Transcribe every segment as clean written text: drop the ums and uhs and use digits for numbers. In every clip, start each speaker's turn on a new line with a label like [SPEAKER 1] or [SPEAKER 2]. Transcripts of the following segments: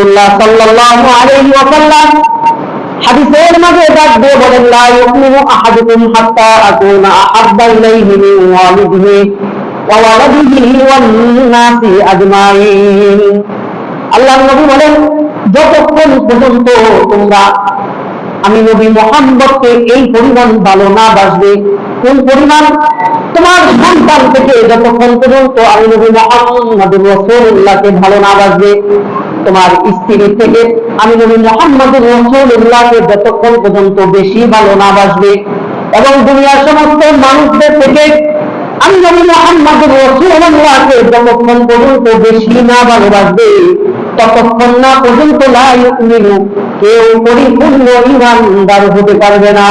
[SPEAKER 1] রাসূলুল্লাহ সাল্লাল্লাহু আলাইহি ওয়াসাল্লাম হাদিসের মাঝে ডাক দিয়ে বলেন, লা ইউমিনু আহাদুকুম হাত্তা আকুনা আহাব্বা ইলাইহি মিন ওয়ালিদিহি ওয়া ওয়ালাদিহি ওয়ান নাসি আজমাইন। আল্লাহর নবী বলেন, যতক্ষণ পর্যন্ত তোমরা আমি নবী মুহাম্মদকে এই পরিমাণ ভালো না বাসবে, কোন পরিমাণ? তোমার সন্তান থেকে যতক্ষণ পর্যন্ত আমি নবী মুহাম্মদুর রাসূলুল্লাহকে ভালো না বাসবে, তোমার স্ত্রী থেকে আমি নবী মুহাম্মদুর রাসূলুল্লাহকে যতক্ষণ পর্যন্ত বেশি ভালো না বাসবে, এবং দুনিয়ার সমস্ত মানুষদের থেকে আমি নবী মুহাম্মদুর রাসূলুল্লাহকে যতক্ষণ পর্যন্ত বেশি না ভালোবাসবে, ততক্ষণ না পর্যন্ত লা ইউমিনু, কেউ পরিপূর্ণ ঈমানদার হতে পারবে না।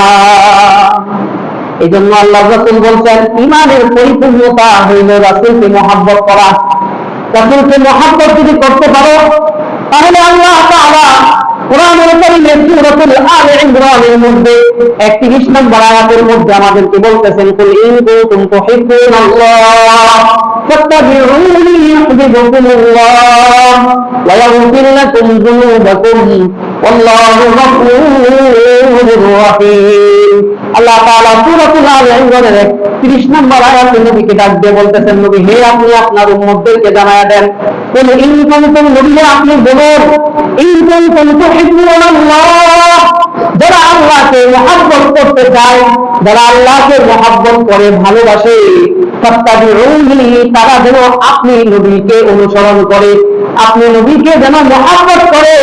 [SPEAKER 1] এই জন্য আল্লাহ রাসূল বলছেন, ঈমানের পরিপূর্ণতা হইল রাসূলকে মহব্বত করা। রাসূলকে মহব্বত যদি করতে পারো, তাহলে আল্লাহ তাআলা কোরআনুল কারীমে সূরাতুল আলে ইমরানের মধ্যে 31 নম্বর আয়াতের মধ্যে আমাদেরকে বলতেছেন, কুল ইন কুনতুম তুহিব্বুনাল্লাহ ফাত্তাবিউনি ইউহিব্বুকুমুল্লাহ ওয়া ইয়াগফির লাকুম যুনুবাকুম ওয়াল্লাহু গফুরুর রহিম। আল্লাহ তাআলা সূরাতুল আলে ইমরানের 30 নম্বর আয়াতে নবীকে ডাক দিয়ে বলতেছেন, নবী হে, আপনি আপনার উম্মতদেরকে জানায়া দেন, কুল ইন কুনতুম, নবী আপনি বলুন, ইন কুনতুম তুহিব্বুনাল্লাহ, যারা আল্লাহকে মহব্বত করতে চায়, যারা আল্লাহকে মহব্বত করে ভালোবাসে, ফাত্তাবিউনি, তারা যেন আপনি নবীকে অনুসরণ করে, আপনি নবীকে যেন মহব্বত করে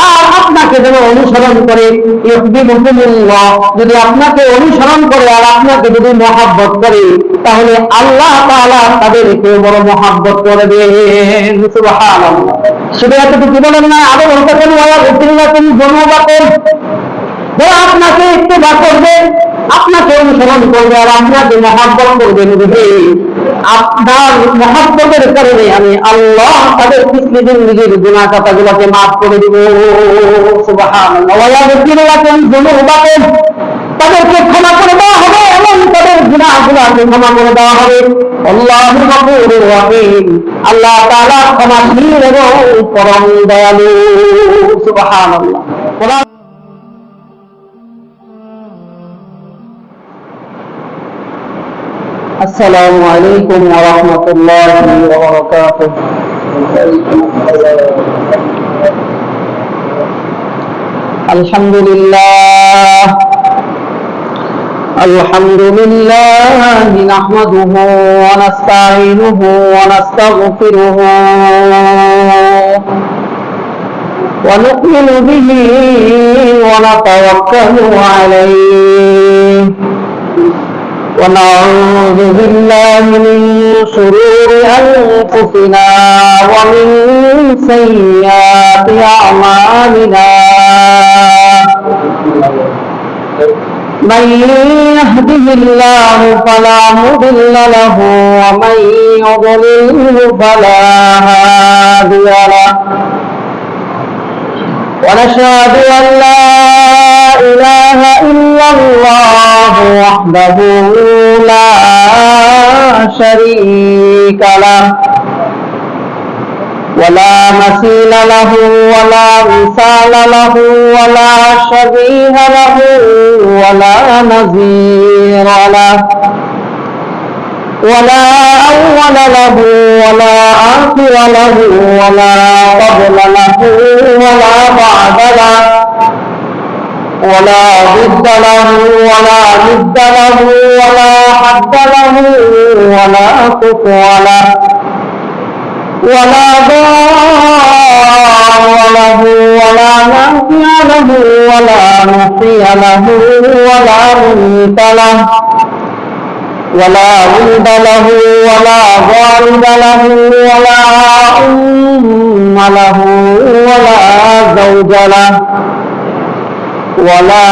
[SPEAKER 1] আর আপনাকে যেন অনুসরণ করে। ইউহিব্বুকুমুল্লাহ, যদি আপনাকে অনুসরণ করে আর আপনাকে যদি মহব্বত করে, তাহলে আল্লাহ তাআলা তাদেরকে বড় মহব্বত করে দেন। সুবহানাল্লাহ। শুধু এতটুকু বলেন না, আরো বলতেছেন, ওয়া ইয়াগফির লাকুম যুনুবাকুম, যারা আপনাকে ইত্তেবা করবে, আপনাকে অনুসরণ করবে আর আপনাকে মহব্বত করবে, নবী আপনার মহব্বতের কারণে আমি আল্লাহ তাদের নিজের গুনাহ খাতাগুলোকে মাফ করে দিব। সুবহানাল্লাহ। ওয়া ইয়াগফির লাকুম যুনুবাকুম, তাদেরকে ক্ষমা করে দেওয়া হবে এবং তাদের গুনাহগুলোকে ক্ষমা করে দেওয়া হবে। আল্লাহু গফুরুর রহিম, আল্লাহ তাআলা ক্ষমাশীল এবং পরম দয়ালু। সুবহানাল্লাহ। السلام عليكم ورحمة الله وبركاته. الحمد لله نحمده ونستعينه ونستغفره ونؤمن به ونتوكل عليه، ونعوذ بالله من شرور أنفسنا ومن سيئات أعمالنا، من يهده الله فلا مضل له ومن يضلله فلا هادي له، ونشهد أن لا إله إلا الله وحده لا شريك له، ولا مثيل له ولا مثال له ولا شبيه له ولا نظير له، ولا أول له ولا آخر له ولا قبل له ولا بعد له، ولا ضد له ولا ند له ولا حد له ولا كفو له، ولا ضار له ولا نافع له ولا محصي له ولا مميت له، ولا ولد له ولا والد له ولا أم له ولا زوج له ولا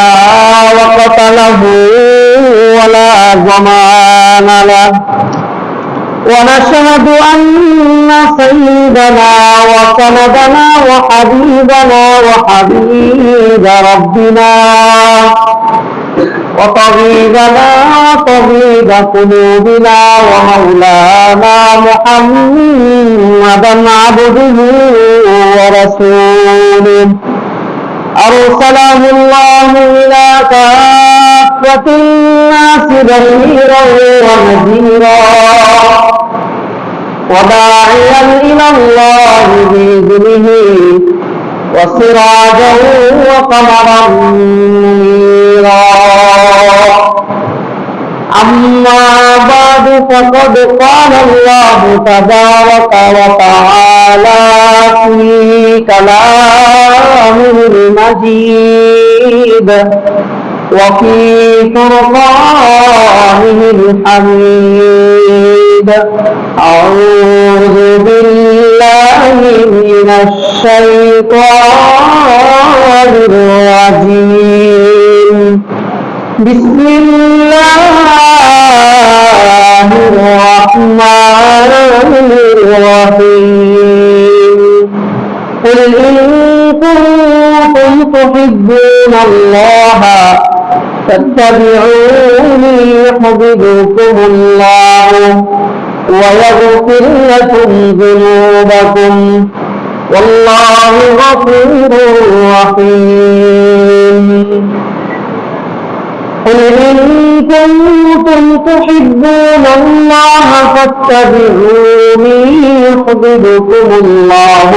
[SPEAKER 1] وقت له ولا زمان له، ونشهد أن سيدنا وسندنا وحبيبنا وحبيب ربنا وطبيبنا وطبيب قلوبنا ومولانا محمدا عبده ورسوله أرسله الله إلى كافة الناس بشيرا ونذيرا وداعيا إلى الله بإذنه وسراجا وقمرا منيرا أما بعد فقد قال الله تبارك وتعالى في كلامه المجيد وفي فرقانه الحميد أعوذ بالله من الشيطان الرجيم بسم الله الرحمن الرحيم قل إن كنتم تحبون الله فاتبعوني يحببكم الله ويغفر لكم ذنوبكم والله غفور رحيم قل إن كنتم تحبون الله فاتبعوني يحببكم الله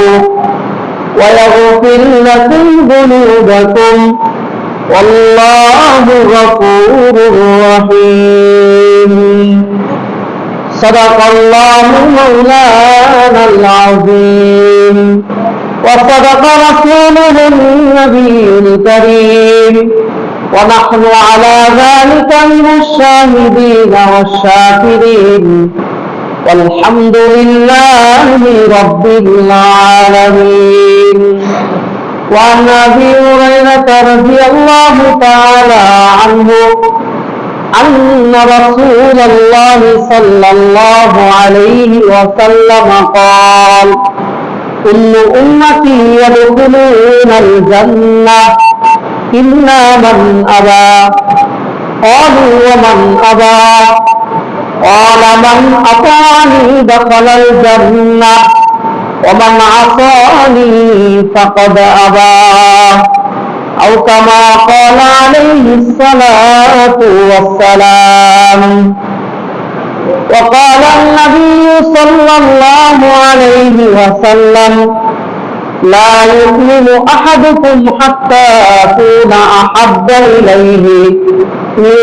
[SPEAKER 1] ويغفر لكم ذنوبكم والله غفور رحيم صدق الله مولانا العظيم وصدق رسوله النبي الكريم ونحن على ذلك من الشاهدين والشاكرين والحمد لله رب العالمين وعن أبي هريرة رضي الله تعالى عنه أن رسول الله صلى الله عليه وسلم قال كل أمتي يدخلون الجنة إلا من أبى قالوا ومن أبى قال من أطاعني دخل الجنة ومن عصاني فقد أبى أو كما قال عليه الصلاة والسلام وقال النبي صلى الله عليه وسلم لا يؤمن أحدكم حتى أكون أحب إليه من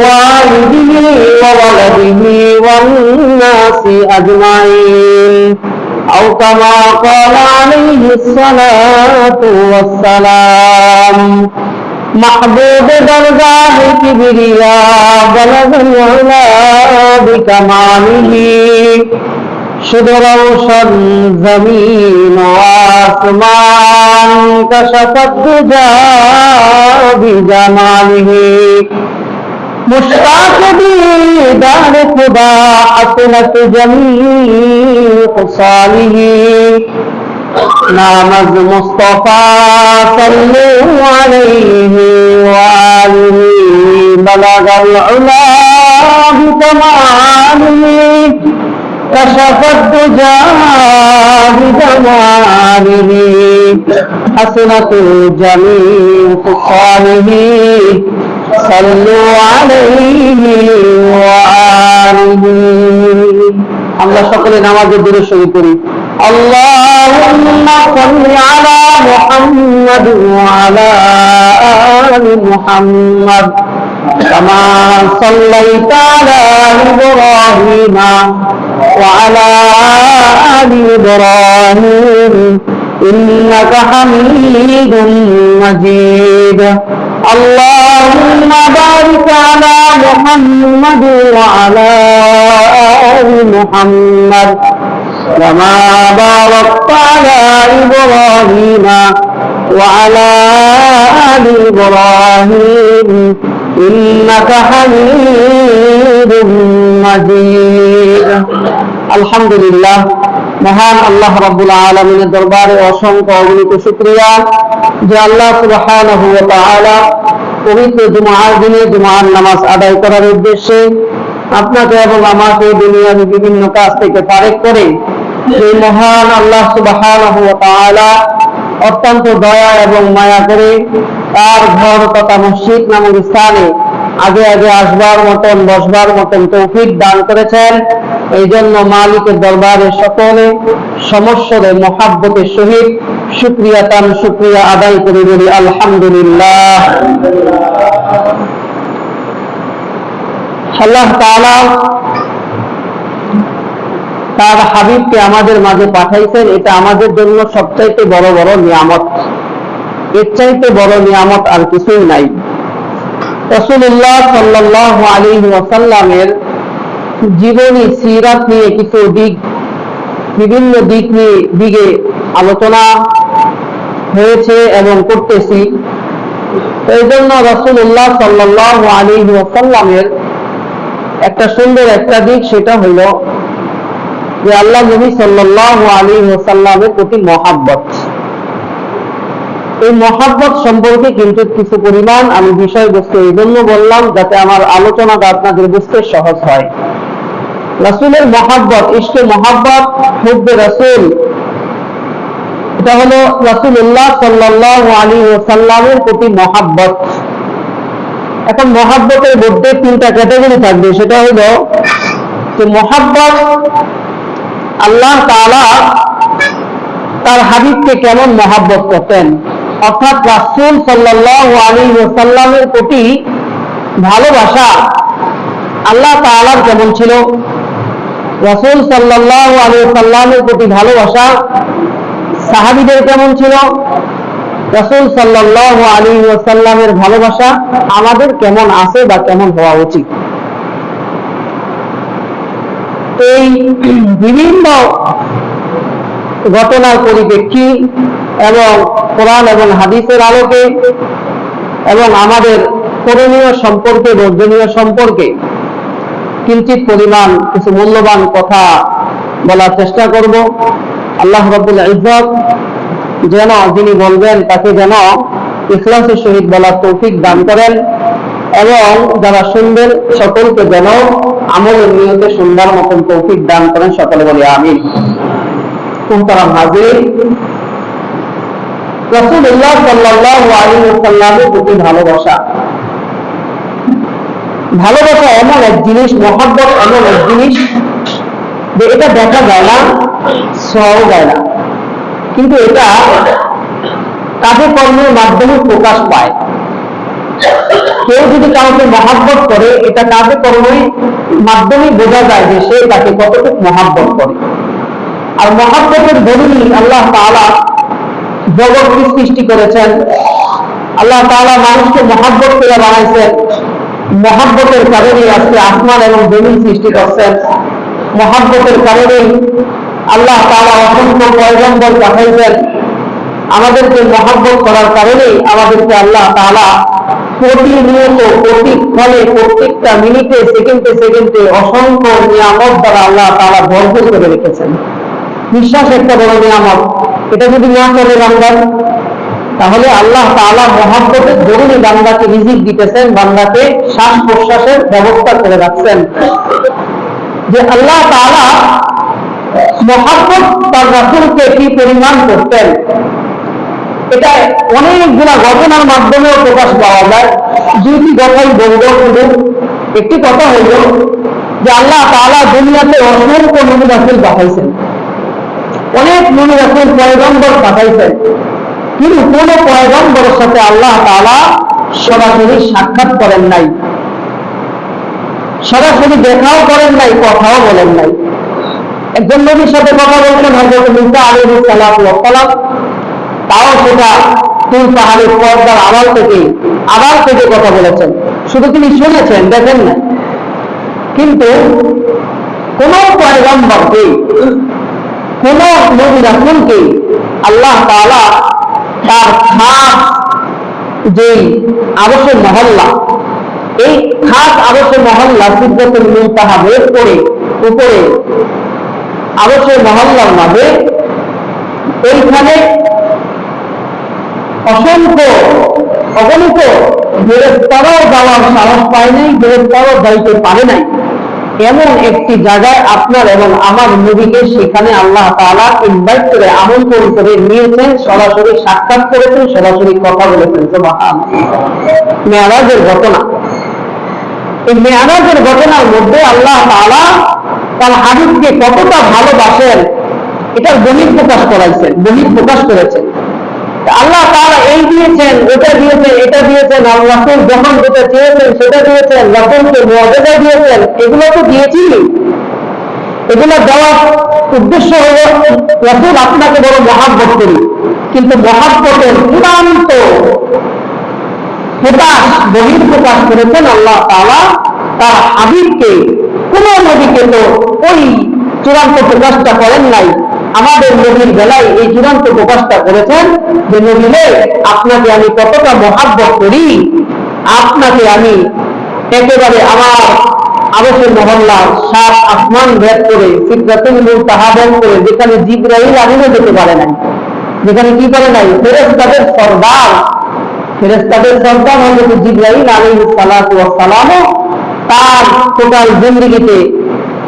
[SPEAKER 1] والده وولده والناس أجمعين أو كما قال عليه الصلاة والسلام محبوب درگاہ کبریا بلغ العلا بکماله شد روشن زمین و آسمان کشفت دجا بجماله مشتاق دیدار خدا حسنت جمیع خصاله نامز مصطفیٰ صلو علیہ وآلہ بلغ العلا بکماله كشف الدجى بجماله حسنت جميع خصاله صلوا عليه وآله আমরা সকলে নামাজের দিকে শুরু করি اللهم صل على محمد وعلى آل محمد كما صليت على إبراهيم وعلى آل إبراهيم إنك حميد مجيد اللهم بارك على محمد وعلى آل محمد كما باركت على إبراهيم وعلى آل إبراهيم إنك حميد مجيد الحمد لله মহান আল্লাহ রাব্বুল আলামিনের দরবারে অসংখ্য অগণিত শুকরিয়া যে আল্লাহ সুবহানাহু ওয়া তাআলা পবিত্র জুমার দিনে জুমার নামাজ আদায় করার উদ্দেশ্যে আপনাকে এবং আমাকে দুনিয়ার বিভিন্ন কাজ থেকে ফারেক করে এই মহান আল্লাহ সুবহানাহু ওয়া তাআলা অত্যন্ত দয়া এবং মায়া করে তার ঘর তথা মসজিদ নামক স্থানে আগে আগে আসবার মতন বসবার মতন তৌফিক দান করেছেন। এই জন্য মালিকের দরবারে সকলে সমস্বরে মহাব্বতের সহিত শুকরিয়া আদায় করে বলি আলহামদুলিল্লাহ। আল্লাহ তাআলা তার হাবিবকে আমাদের মাঝে পাঠাইছেন, এটা আমাদের জন্য সবচাইতে বড় বড় নিয়ামত। এর চাইতে বড় নিয়ামত আর কিছুই নাই। রাসূলুল্লাহ সাল্লাল্লাহু আলাইহি ওয়াসাল্লামের জীবনী সিরাত নিয়ে কিছু বিভিন্ন দিকে আলোচনা হয়েছে এবং করতেছি। এই জন্য রাসূলুল্লাহ সাল্লাল্লাহু আলাইহি ওয়াসাল্লামের একটা সুন্দর একটা দিক, সেটা হইল যে আল্লাহ নবী সাল্লাল্লাহু আলাইহি ওয়াসাল্লামের প্রতি মহাব্বত। এই মহাব্বত সম্পর্কে কিন্তু কিছু পরিমাণ আমি বিষয়বস্তু এই জন্য বললাম যাতে আমার আলোচনাটা আপনাদের বুঝতে সহজ হয়। রাসূলের মহাব্বত, ইশকে মহাব্বত, হুব্বে রাসূল, এটা হলো রাসূলুল্লাহ সাল্লাল্লাহু আলাইহি ওয়াসাল্লামের প্রতি মহাব্বত। এখন মহাব্বতের মধ্যে তিনটা ক্যাটাগরি থাকবে। সেটা হলো যে মহাব্বত আল্লাহ তাআলা তার হাবিবকে কেমন মহাব্বত করতেন, অর্থাৎ রাসূল সাল্লাল্লাহু আলাইহি ওয়াসাল্লামের প্রতি ভালোবাসা আল্লাহ তাআলার কেমন ছিল, রাসূল সাল্লাল্লাহু আলাইহি ওয়াসাল্লামের প্রতি ভালোবাসা সাহাবীদের কেমন ছিল, রাসূল সাল্লাল্লাহু আলাইহি ওয়াসাল্লামের ভালোবাসা আমাদের কেমন আছে বা কেমন হওয়া উচিত। এই বিভিন্ন ঘটনার পরিপ্রেক্ষী এবং কোরআন এবং হাদিসের আলোকে এবং আমাদের করণীয় সম্পর্কে, বর্জনীয় সম্পর্কে কিঞ্চিত পরিমাণ কিছু মূল্যবান কথা বলার চেষ্টা করব। আল্লাহ রাব্বুল ইজ্জত যেন যিনি বলবেন তাকে যেন ইখলাসের সহিত বলার তৌফিক দান করেন এবং যারা শুনবেন সকলকে যেন আমলের নিয়তে শুনবার মতন তৌফিক দান করেন। সকলে বলি আমিন। মুহতারাম হাজির, রাসূলুল্লাহ সাল্লাল্লাহু আলাইহি ওয়াসাল্লামের প্রতি ভালোবাসা এমন এক জিনিস, মহব্বত এমন এক জিনিস যে এটা দেখা যায় না, ছোঁয়াও যায় না, কিন্তু এটা কাজে কর্মের মাধ্যমে প্রকাশ পায়। কেউ যদি কাউকে মহব্বত করে, এটা কাজে কর্মের মাধ্যমে বোঝা যায় যে সে তাকে কতটুকু মহব্বত করে। আর মহব্বতের দরুনই আল্লাহ তাআলা জগৎকে সৃষ্টি করেছেন। আল্লাহ তাআলা মানুষকে মহব্বত করে বানাইছেন। মহব্বতের কারণে আজকে আসমান এবং জমিন সৃষ্টি করছেন। মহব্বতের কারণে আল্লাহ তাআলা অসংখ্য পয়গম্বর পাঠাইছেন। আমাদেরকে মহব্বত করার কারণে আমাদেরকে আল্লাহ তাআলা প্রতিনিয়ত প্রতিক্ষণে প্রত্যেকটা মিনিটে সেকেন্ডে অসংখ্য নিয়ামত দ্বারা আল্লাহ তাআলা ভরপুর করে রেখেছেন। বিশ্বাস একটা বড় নিয়ামত। এটা যদি না করে বান্দার, তাহলে আল্লাহ তাআলা মহব্বতের দরুনই বান্দাকে রিজিক দিতেছেন, বান্দাকে শ্বাস প্রশ্বাসের ব্যবস্থা করে রাখছেন। যে আল্লাহ তাআলা মহব্বত তার রাসূলকে কি পরিমাণ করতেন, এটা অনেকগুলা ঘটনার মাধ্যমেও প্রকাশ পাওয়া যায়। দুইটি কথাই বলব। শুধু একটি কথা হইল যে আল্লাহ তাআলা দুনিয়াতে অসংখ্য নবী রাসূল পাঠাইছেন, অনেক নবী রাসূল পয়গম্বর পাঠাইছেন, কিন্তু কোন পয়গম্বরের সাথে আল্লাহ তাআলা সরাসরি সাক্ষাৎ করেন নাই, সরাসরি দেখাও করেন নাই, কথাও বলেন নাই। একজন নবীর সাথে কথা বলছেন হযরত মুসা আলাইহিস সালাতু ওয়াস সালাম, তাও সেটা তুর পাহাড়ের পর্দার আড়াল থেকে কথা বলেছেন, শুধু তিনি শুনেছেন, দেখেন না। কিন্তু কোন পয়গম্বরকে, কোন নবী রাসূলকে আল্লাহ তাআলা তার খাস যে আরশে মহল্লা, এই খাস আরশে মহল্লা সিদরাতুল মুনতাহা বের করে উপরে আরশের মহল্লার মাঝে ওইখানে অসংখ্য অগণিত ফেরেশতারাও যাওয়ার সাহস পায় নাই, ফেরেশতারাও যাইতে পারে নাই, এমন একটি জায়গায় আপনার এবং আমার নবীকে সেখানে আল্লাহ তাআলা ইনভাইট করে আমন্ত্রণ করে নিয়েছেন, সরাসরি সাক্ষাৎ করেছেন, সরাসরি কথা বলেছেন। সুবহানাল্লাহ। মেরাজের ঘটনা, এই মেরাজের ঘটনার মধ্যে আল্লাহ তাআলা তার হাবিবকে কতটা ভালোবাসেন এটার বহিঃ প্রকাশ করাইছেন, বহিঃ প্রকাশ করেছেন। আল্লাহ তাআলা এই দিয়েছেন, ওটা দিয়েছেন, এটা দিয়েছেন, রাসূল যখন যেটা চেয়েছেন সেটা দিয়েছেন, রাসূলকে মুআজিজা দিয়েছেন, এগুলো তো দিয়েছি। এগুলো দেওয়ার উদ্দেশ্য হলো রাসূল আপনাকে বড় মহাব্বত করি, কিন্তু মহাব্বতের চূড়ান্ত প্রকাশ বহিঃ প্রকাশ করেছেন আল্লাহ তাআলা তার হাবিবকে। কোন নবীকে তো ওই চূড়ান্ত প্রকাশটা করেন নাই, আমাদের নবীর বেলায় এই চূড়ান্ত প্রকাশটা করেছেন যে নবীরে আপনাকে আমি কতটা মহাব্বত করি, আপনাকে আমি একেবারে আমার আরশের মহল্লা 7 আসমান ভেদ করে সিদরাতুল মুনতাহা ভেদ করে যেখানে জিবরাইল আমিনও যেতে পারে নাই, যেখানে কি করে নাই ফেরেশতাদের সরদার, ফেরেশতাদের সরদার হযরত জিবরাইল আলাইহিস সালাতু ওয়াস সালাম তার টোটাল জিন্দেগিতে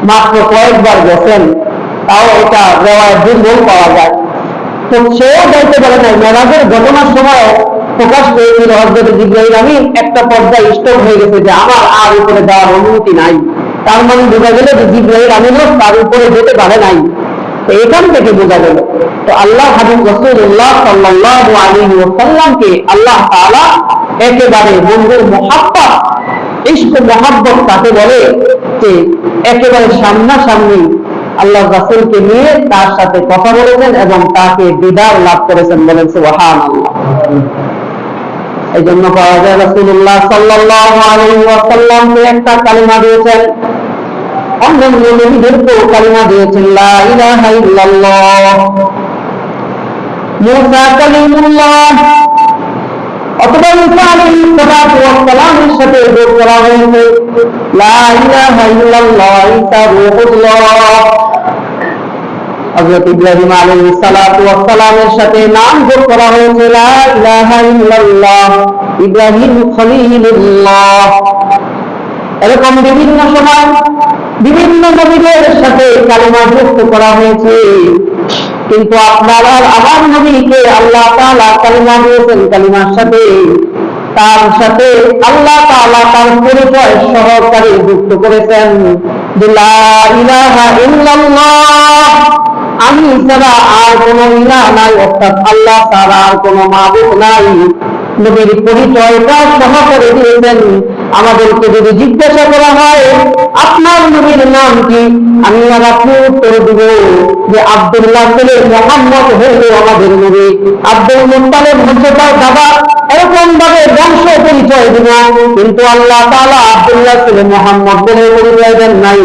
[SPEAKER 1] মাত্র কয়েকবার গেছেন, তাও এটা রিওয়ায়াত দুর্বল পাওয়া যায়। তো সেও যাইতে পারে নাই। মেরাজের ঘটনার সময় প্রকাশ পেয়েছিল হযরত জিবরাইল আমিন একটা পর্যায়ে স্টপ হয়ে গেছে যে আমার আর উপরে যাওয়ার অনুমতি নাই, তার মানে বোঝা গেল যে জিবরাইল আমিনও তার উপরে যেতে পারে নাই। তো এখান থেকে বোঝা গেল তো আল্লাহ হাবিব রাসূলুল্লাহ সাল্লাল্লাহু আলাইহি ওয়াসাল্লামকে আল্লাহ তাআলা একেবারে বন্ধুর মুহাব্বত, ইশক মুহাব্বত তাকে বলে যে একেবারে সামনাসামনি আল্লাহ রাসূলকে নিয়ে তার সাথে কথা বলেছেন এবং তাকে দিদার লাভ করেছেন, বলেন সুবহানাল্লাহ। এই জন্য পাওয়া যায় রাসূলুল্লাহ সাল্লাল্লাহু আলাইহি ওয়াসাল্লামকে একটা কালিমা দিয়েছেন, অন্যান্য নবীদেরকেও কালিমা দিয়েছেন লা ইলাহা ইল্লাল্লাহ। মুসা কালিমুল্লাহ অথবা মুসা আলাইহিস সালাতু ওয়াস সালামের সাথে যোগ করা হয়েছে লা ইলাহা ইল্লাল্লাহ ঈসা রূহুল্লাহ। হযরত ইব্রাহিম আলাইহিস সালাতু ওয়াস সালামের সাথে নাম যোগ করা হয়েছে লা ইলাহা ইল্লাল্লাহ ইব্রাহিম খলিলুল্লাহ। এরকম বিভিন্ন সময় বিভিন্ন নবীদের সাথে কালিমা যুক্ত করা হয়েছে, কিন্তু আপনার আর আমার নবীকে আল্লাহ তাআলা কালিমা দিয়েছেন, কালিমার সাথে তার সাথে আল্লাহ তাআলা তার পরিচয় সহকারে যুক্ত করেছেন লা ইলাহা ইল্লাল্লাহ, আমি ছাড়া আর কোনো ইলাহ নাই, অর্থাৎ আল্লাহ ছাড়া আর কোনো মাবুদ নাই। নবীর পরিচয়টা সহকারে দিয়েছেন। আমাদেরকে যদি জিজ্ঞাসা করা হয় আপনার নবীর নাম কি, আমি আর আপনি উত্তর দিব যে আব্দুল্লাহ ছেলে মুহাম্মদ হইল আমাদের নবী, আব্দুল মুত্তালিব হচ্ছে তার বাবা, এরকম ভাবে বংশ পরিচয় দিব। কিন্তু আল্লাহ তাআলা আব্দুল্লাহ ছেলে মুহাম্মদ বলে পরিচয় দেন নাই,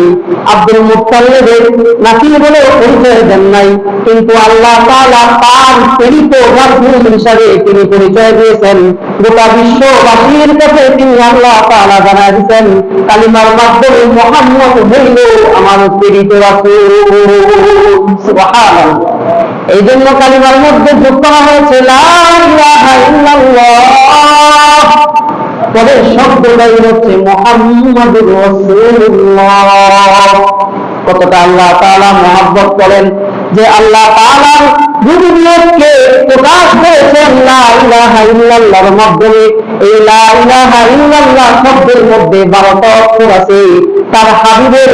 [SPEAKER 1] আব্দুল মুত্তালিবের নাতি বলে পরিচয় দেন নাই, কিন্তু আল্লাহ তাআলা তার প্রেরিত রাসূল হিসাবে তিনি পরিচয় দিয়েছেন। গোটা বিশ্ববাসীর কাছে তিনি আল্লাহ তাআলা জানায় দিয়েছেন কালিমার মাধ্যমে মুহাম্মদ হইল আমার প্রেরিত রাসূল। সুবহানাল্লাহ। এই জন্য কালিমার মধ্যে যোগ করা হয়েছে লা ইলাহা ইল্লাল্লাহ, পরের শব্দটাই হচ্ছে মুহাম্মাদুর রাসূলুল্লাহ। কতটা আল্লাহ তাআলা মহব্বত করেন যে আল্লাহ তাআলার রুবুবিয়্যতকে প্রকাশ করেছেন লা ইলাহা ইল্লাল্লাহর মাধ্যমে। এই লা ইলাহা ইল্লাল্লাহ শব্দের মধ্যে 12টা অক্ষর আছে, তার হাবিবের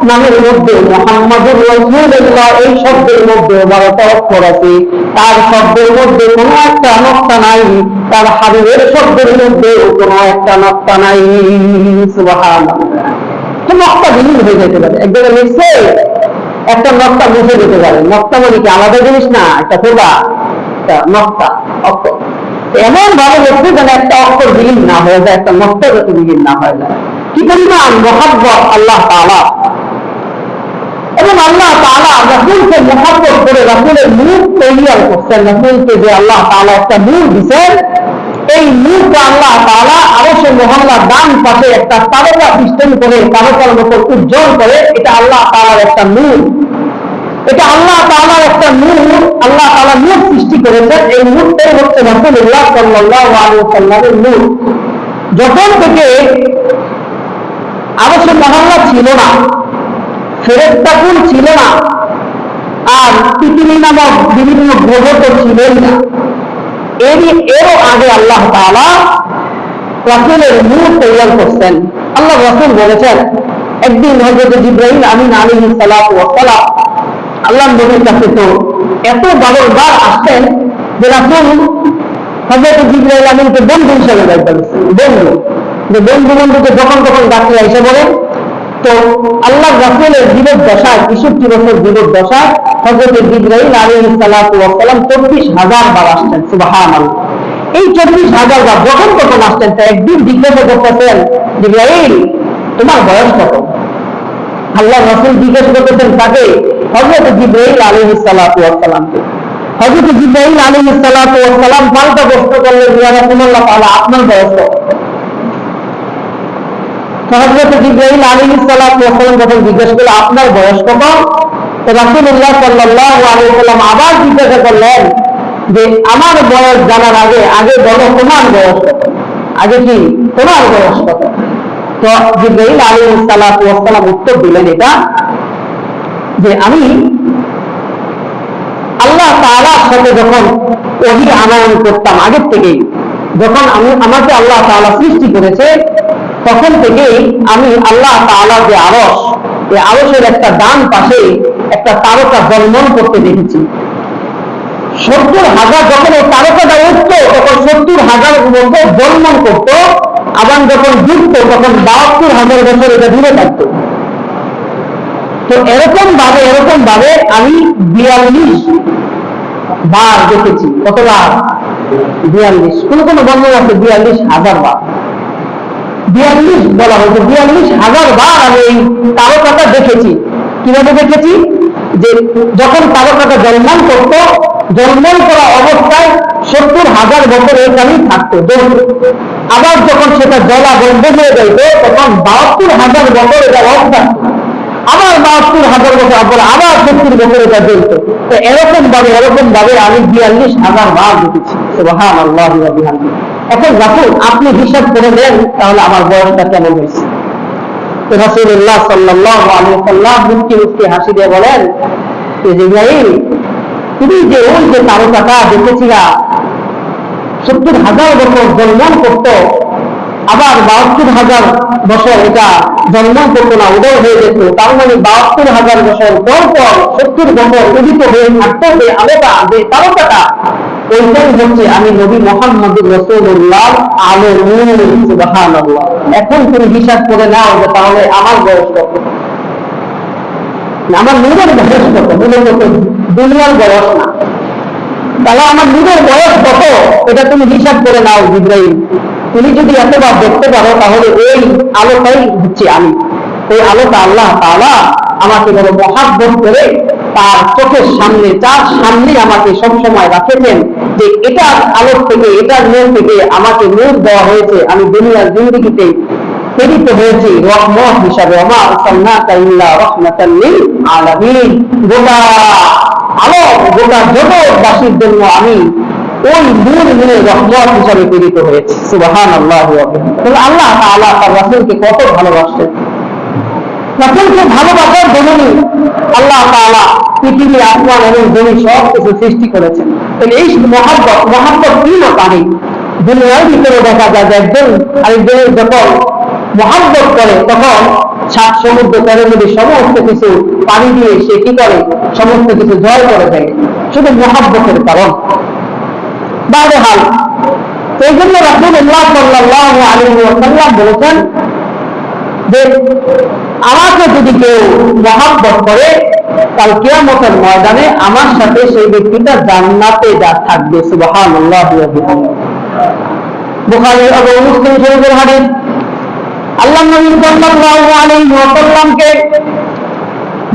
[SPEAKER 1] নামের মধ্যে মুহাম্মাদুর রাসূলুল্লাহ এই শব্দের মধ্যে 12টা অক্ষর আছে, তার শব্দের মধ্যে কোনো একটা নকশা নাই, তার হাবিবের শব্দের মধ্যে কোনো একটা নকশা নাই। সুবহানাল্লাহ। নকশা ভিন্ন হয়ে যেতে পারে, এক জায়গায় লিখছে একটা নকশা মুছে যেতে পারে, নকশা মানে কি আলাদা জিনিস না, একটা খোদা নকশা অক্ষর এমন ভাবে লিখছে যেন একটা অক্ষর বিলীন না হয়ে যায়, একটা নকশা যাতে বিলীন না হয়ে যায়। কি পরিমাণ মহব্বত আল্লাহ তাআলা, এবং আল্লাহ তাআলা রাসূলকে মহব্বত করে রাসূলের মুখ তৈরি করছেন। রাসূলকে যে আল্লাহ তাআলা একটা নূর দিয়েছেন, এই নূরটা আল্লাহ তাআলা আরশের মহল্লার ডান পাশে একটা তারকা সিস্টেম করে তারকার মতো উজ্জ্বল করে, এটা আল্লাহ তাআলার একটা নূর। এটা আল্লাহ তাআলার একটা নূর, আল্লাহ তাআলা নূর সৃষ্টি করেছেন। এই নূরটাই হচ্ছে রাসূলুল্লাহ সাল্লাল্লাহু আলাইহি ওয়াসাল্লামের নূর। যখন থেকে আরশে মহল্লা ছিল না, ফেরেশতাকুল ছিল না, আর পৃথিবী নামক বিভিন্ন গ্রহ তো ছিলই না, এরও আগে আল্লাহ তাআলা রাসূলের নূর তৈরি করছেন। আল্লাহ রাসূল বলেছেন, একদিন হযরত জিবরাইল আমিন আলাইহিস সালাতু ওয়াস সালাম আল্লাহর নবীর কাছে তো এত বারবার আসতেন যে রাসূল হযরত জিবরাইল আমিনকে বন্ধু হিসেবে ডাকতেন। বন্ধুকে যখন তখন ডাকতে এসে বলেন। তো আল্লাহ রাসূলের জীবন দশায় ৬৩ বছর জীবন দশায় হযরত জিবরাইল আলাইহিস সালাতু ওয়াস সালাম ২৪,০০০ বার আসতেন। সুবহানাল্লাহ। এই ২৪,০০০ বার যখন তখন আসতেন, তা একদিন জিজ্ঞাসা করতেছেন, জিবরাইল তোমার বয়স কত? আল্লাহ রাসূল জিজ্ঞেস করতেছেন তাকে, হযরত জিবরাইল আলাইহিস সালাতু ওয়াস সালামকে। হযরত জিবরাইল আলাইহিস সালাতু ওয়াস সালাম পাল্টা প্রশ্ন করলেন, ইয়া রাসূলুল্লাহ তাআলা আপনার বয়স কত? হযরত জিবরাইল আলাইহিস সালাতু ওয়াস সালাম যখন জিজ্ঞেস করলেন আপনার বয়স কত, তো রাসূলুল্লাহ সাল্লাল্লাহু আলাইহি ওয়াসাল্লাম আবার জিজ্ঞাসা করলেন যে আমার বয়স জানার আগে বলো তোমার বয়স কত, আগে কি তোমার বয়স কত? তো জিবরাইল আলাইহিস সালাতু ওয়াস সালাম উত্তর দিলেন এটা, যে আমি আল্লাহ তাআলার সাথে যখন ওহী আনয়ন করতাম আগের থেকেই, যখন আমাকে আল্লাহ তাআলা সৃষ্টি করেছে তখন থেকেই আমি আল্লাহ তাআলার যে আরশ, এই আরশের একটা ডান পাশে একটা তারকা জ্বলমল করতে দেখেছি। ৭০,০০০ যখন এই তারকাটা উঠতো তখন ৭০,০০০ মধ্যে জ্বলমল করতো, আবার যখন ডুবতো তখন ৭২,০০০ বছর এটা দূরে থাকতো। তো এরকম ভাবে আমি ৪২ বার দেখেছি। কতবার? ৪২। কোন বর্ণনা আছে ৪২,০০০ বার, ৪২ বলা হয়েছে। ৪২,০০০ বার আমি এই তারকাটা দেখেছি। কিভাবে দেখেছি? যে যখন তারকাটা জন্মন করতো, জন্মন করা অবস্থায় ৭০,০০০ বছর এখানেই থাকতো, আবার যখন সেটা জ্বলা বন্ধ হয়ে যাইত তখন ৭২,০০০ বছর এটা অফ থাকতো, আবার ৭২,০০০ বছর পর আবার ৭০ বছর এটা জ্বলত। তো এরকম ভাবে আমি ৪২,০০০ বার দেখেছি। সুবহানাল্লাহ ওয়া বিহামদিহি। এখন রাসূল আপনি হিসাব করে দেন তাহলে আমার বয়সটা কেমন হয়েছে। তো রাসূলুল্লাহ সাল্লাল্লাহু আলাইহি ওয়াসাল্লাম মুস্কি হাসি দিয়ে বলেন, যে জিবরাইল তুমি যে ওই যে তারকাটা দেখেছিলা ৭০,০০০ বছর জন্মন করতো, আবার ৭২,০০০ বছর এটা জন্মন করতো না, উদয় হয়ে যেত, তার মানে ৭২,০০০ বছর পর ৭০ বছর উদিত হয়ে থাকতো যে আলোটা, যে তারকাটা, ওইটাই হচ্ছে আমি নবী মুহাম্মদুর রাসূলুল্লাহ আলো নূর। সুবহানাল্লাহ। এখন তুমি হিসাব করে নাও যে তাহলে আমার বয়স কত, আমার নূরের বয়স কত, মূলত দুনিয়ার বয়স না। তাহলে আমার নূরের বয়স কত এটা তুমি হিসাব করে নাও জিবরাইল। তুমি যদি এতবার দেখতে পারো তাহলে এই আলোটাই হচ্ছে আমি। এই আলোটা আল্লাহ তাআলা আমাকে বড় মহাব্বত করে তার চোখের সামনে, যার সামনে আমাকে সবসময় রাখেছেন, যে এটার আলোর থেকে, এটার নূর থেকে আমাকে নূর দেওয়া হয়েছে। আমি দুনিয়ার জিন্দেগিতে প্রেরিত হয়েছি রহমত হিসাবে। ওয়া মা আরসালনাকা ইল্লা রাহমাতাল লিল আলামিন। গোটা আলো, গোটা জগৎবাসীর জন্য আমি ওই নূর নিয়ে রহমত হিসাবে প্রেরিত হয়েছে। সুবহানাল্লাহ ওয়া বিহামদিহি। আল্লাহ তাআলা তার রাসূলকে কত ভালোবাসেন। রাসূলকে ভালোবাসার জন্যই আল্লাহ তাআলা পৃথিবী, আসমান এবং জমি সব কিছু সৃষ্টি করেছেন। তাহলে এই মহব্বত কি না পানি দুনিয়ার ভিতরে দেখা যায় যে একজন আরেকজনের যখন মহব্বত করে তখন সাত সমুদ্র তেরো নদী সমস্ত কিছু পানি দিয়ে সে কি করে, সমস্ত কিছু জয় করে দেয়, শুধু মহব্বতের কারণ। বাহরহাল, এই জন্য রাসূলুল্লাহ সাল্লাল্লাহু আলাইহি ওয়াসাল্লাম বলেছেন যে আমাকে যদি কেউ মহব্বত করে কাল কিয়ামতের ময়দানে আমার সাথে সেই ব্যক্তিটা জান্নাতে যা থাকবে। সুবহানাল্লাহ ওয়া বিহামদিহি। বুখারী এবং মুসলিম শরীফের হাদিস। আল্লাহর নবী সাল্লাল্লাহু আলাইহি ওয়াসাল্লামকে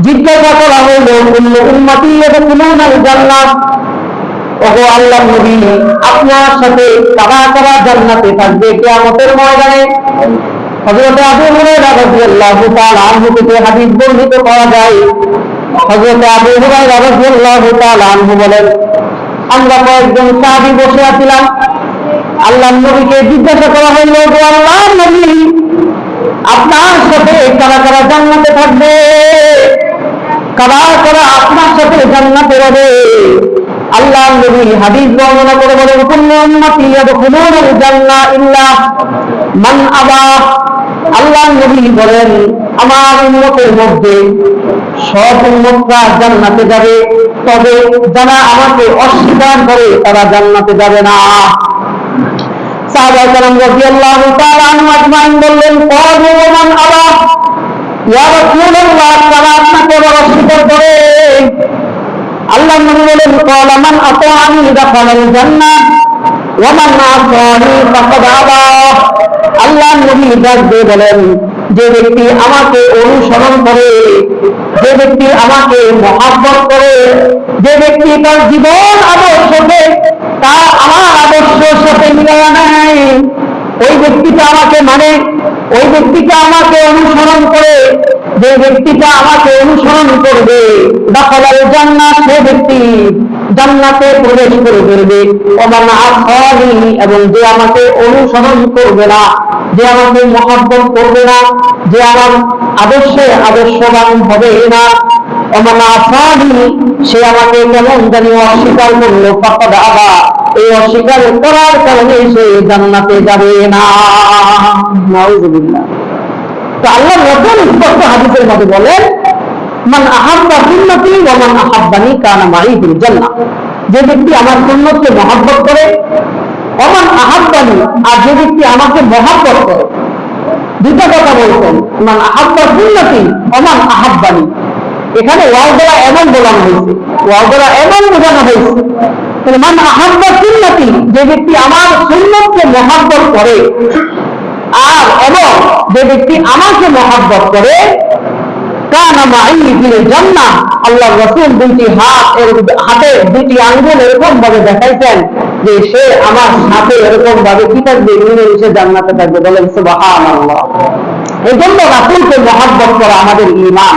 [SPEAKER 1] জিজ্ঞাসা করা হলো, কুল্লু উম্মতি ইয়াদখুলুনাল জান্নাহ, ওগো আল্লাহর নবী আপনার সাথে কারা জান্নাতে থাকবে কিয়ামতের ময়দানে? হযরত আবু হুরায়রা রাদিয়াল্লাহু তাআলা আনহু থেকে হাদিস বর্ণিত করা যায়, হযরত আবু হুরায়রা রাদিয়াল্লাহু তাআলা আনহু বলেন, আমরা কয়েকজন সাহাবী বসে আছিলাম, আল্লাহর নবীকে জিজ্ঞাসা করা হইল, যে আল্লাহর নবী, আপনার সাথে কারা কারা জান্নাতে থাকবে, কারা কারা আপনার সাথে জান্নাতে যাবে? আল্লাহর নবী হাদিস বর্ণনা করে বলেন, কুল্লু উম্মতি ইয়াদখুলুনাল জান্নাহ ইল্লা মান আবা। আল্লাহর নবী বলেন, আমার উম্মতের মধ্যে সব উম্মতরা জান্নাতে যাবে, তবে যারা আমাকে অস্বীকার করে তারা জান্নাতে যাবে না। সাহাবায়ে কেরাম রাদিয়াল্লাহু তাআলা আনহুম আজমাইন বললেন, ক্বালু ওয়া মান আবা, ইয়া রাসূলুল্লাহ, তারা আপনাকে অস্বীকার করে? আল্লাহর নবী বলেন, ক্বালা মান আতাআনি দাখালাল জান্নাহ ওয়া মান আসানি ফাকাদ আবা। আল্লাহর নবী ডাক দিয়ে বলেন, যে ব্যক্তি আমাকে অনুসরণ করে, যে ব্যক্তি আমাকে মহব্বত করে, যে ব্যক্তি তার জীবন আদর্শকে তা আমার আদর্শের সাথে মিলায়া নেয়, ওই ব্যক্তিটা আমাকে মানে, ওই ব্যক্তিটা আমাকে অনুসরণ করে, যে ব্যক্তিটা আমাকে অনুসরণ করবে, দাখালাল জান্নাহ, সে ব্যক্তি জান্নাতে প্রবেশ করে ফেলবে। ওমান আসানি, এবং যে আমাকে অনুসরণ করবে না, যে আমাকে মহব্বত করবে না, যে আমার আদর্শে আদর্শবান হবে না, ওমান আসানি, সে আমাকে কেমন জানি অস্বীকার করলো, ফাকাদ আবা, এই অস্বীকার করার কারণে সে জান্নাতে যাবে না। নাউযুবিল্লাহ। তো আল্লাহ রাসূল স্পষ্ট হাদিসের মধ্যে বলেন, মান আহাব্বা সুন্নতি ওয়া মান আহাব্বানি কানা মাই ফিল জান্নাহ। যে ব্যক্তি আমার সুন্নতকে মহব্বত করে, ওয়া মান আহাব্বানি, আর যে ব্যক্তি আমাকে মহব্বত করে, দুটো কথা বলছেন, মান আহাব্বা সুন্নতি ওয়া মান আহাব্বানি। এখানে ওয়াও দ্বারা এমন বোঝানো হয়েছে, ওয়াও দ্বারা এমন বোঝানো হয়েছে, মান আহাব্বা সুন্নতি, যে ব্যক্তি আমার সুন্নতকে মহব্বত করে, আর এবং যে ব্যক্তি আমাকে মহব্বত করে, কানা মাই ফিল জান্নাহ। আল্লাহর রাসূল দুইটি হাতের দুইটি আঙ্গুল এরকম ভাবে দেখাইছেন যে সে আমার সাথে এরকম ভাবে কি থাকবে, মিলেমিশে জান্নাতে থাকবে। বলেন সুবহানাল্লাহ। এই জন্য রাসূলকে মহব্বত করা আমাদের ঈমান।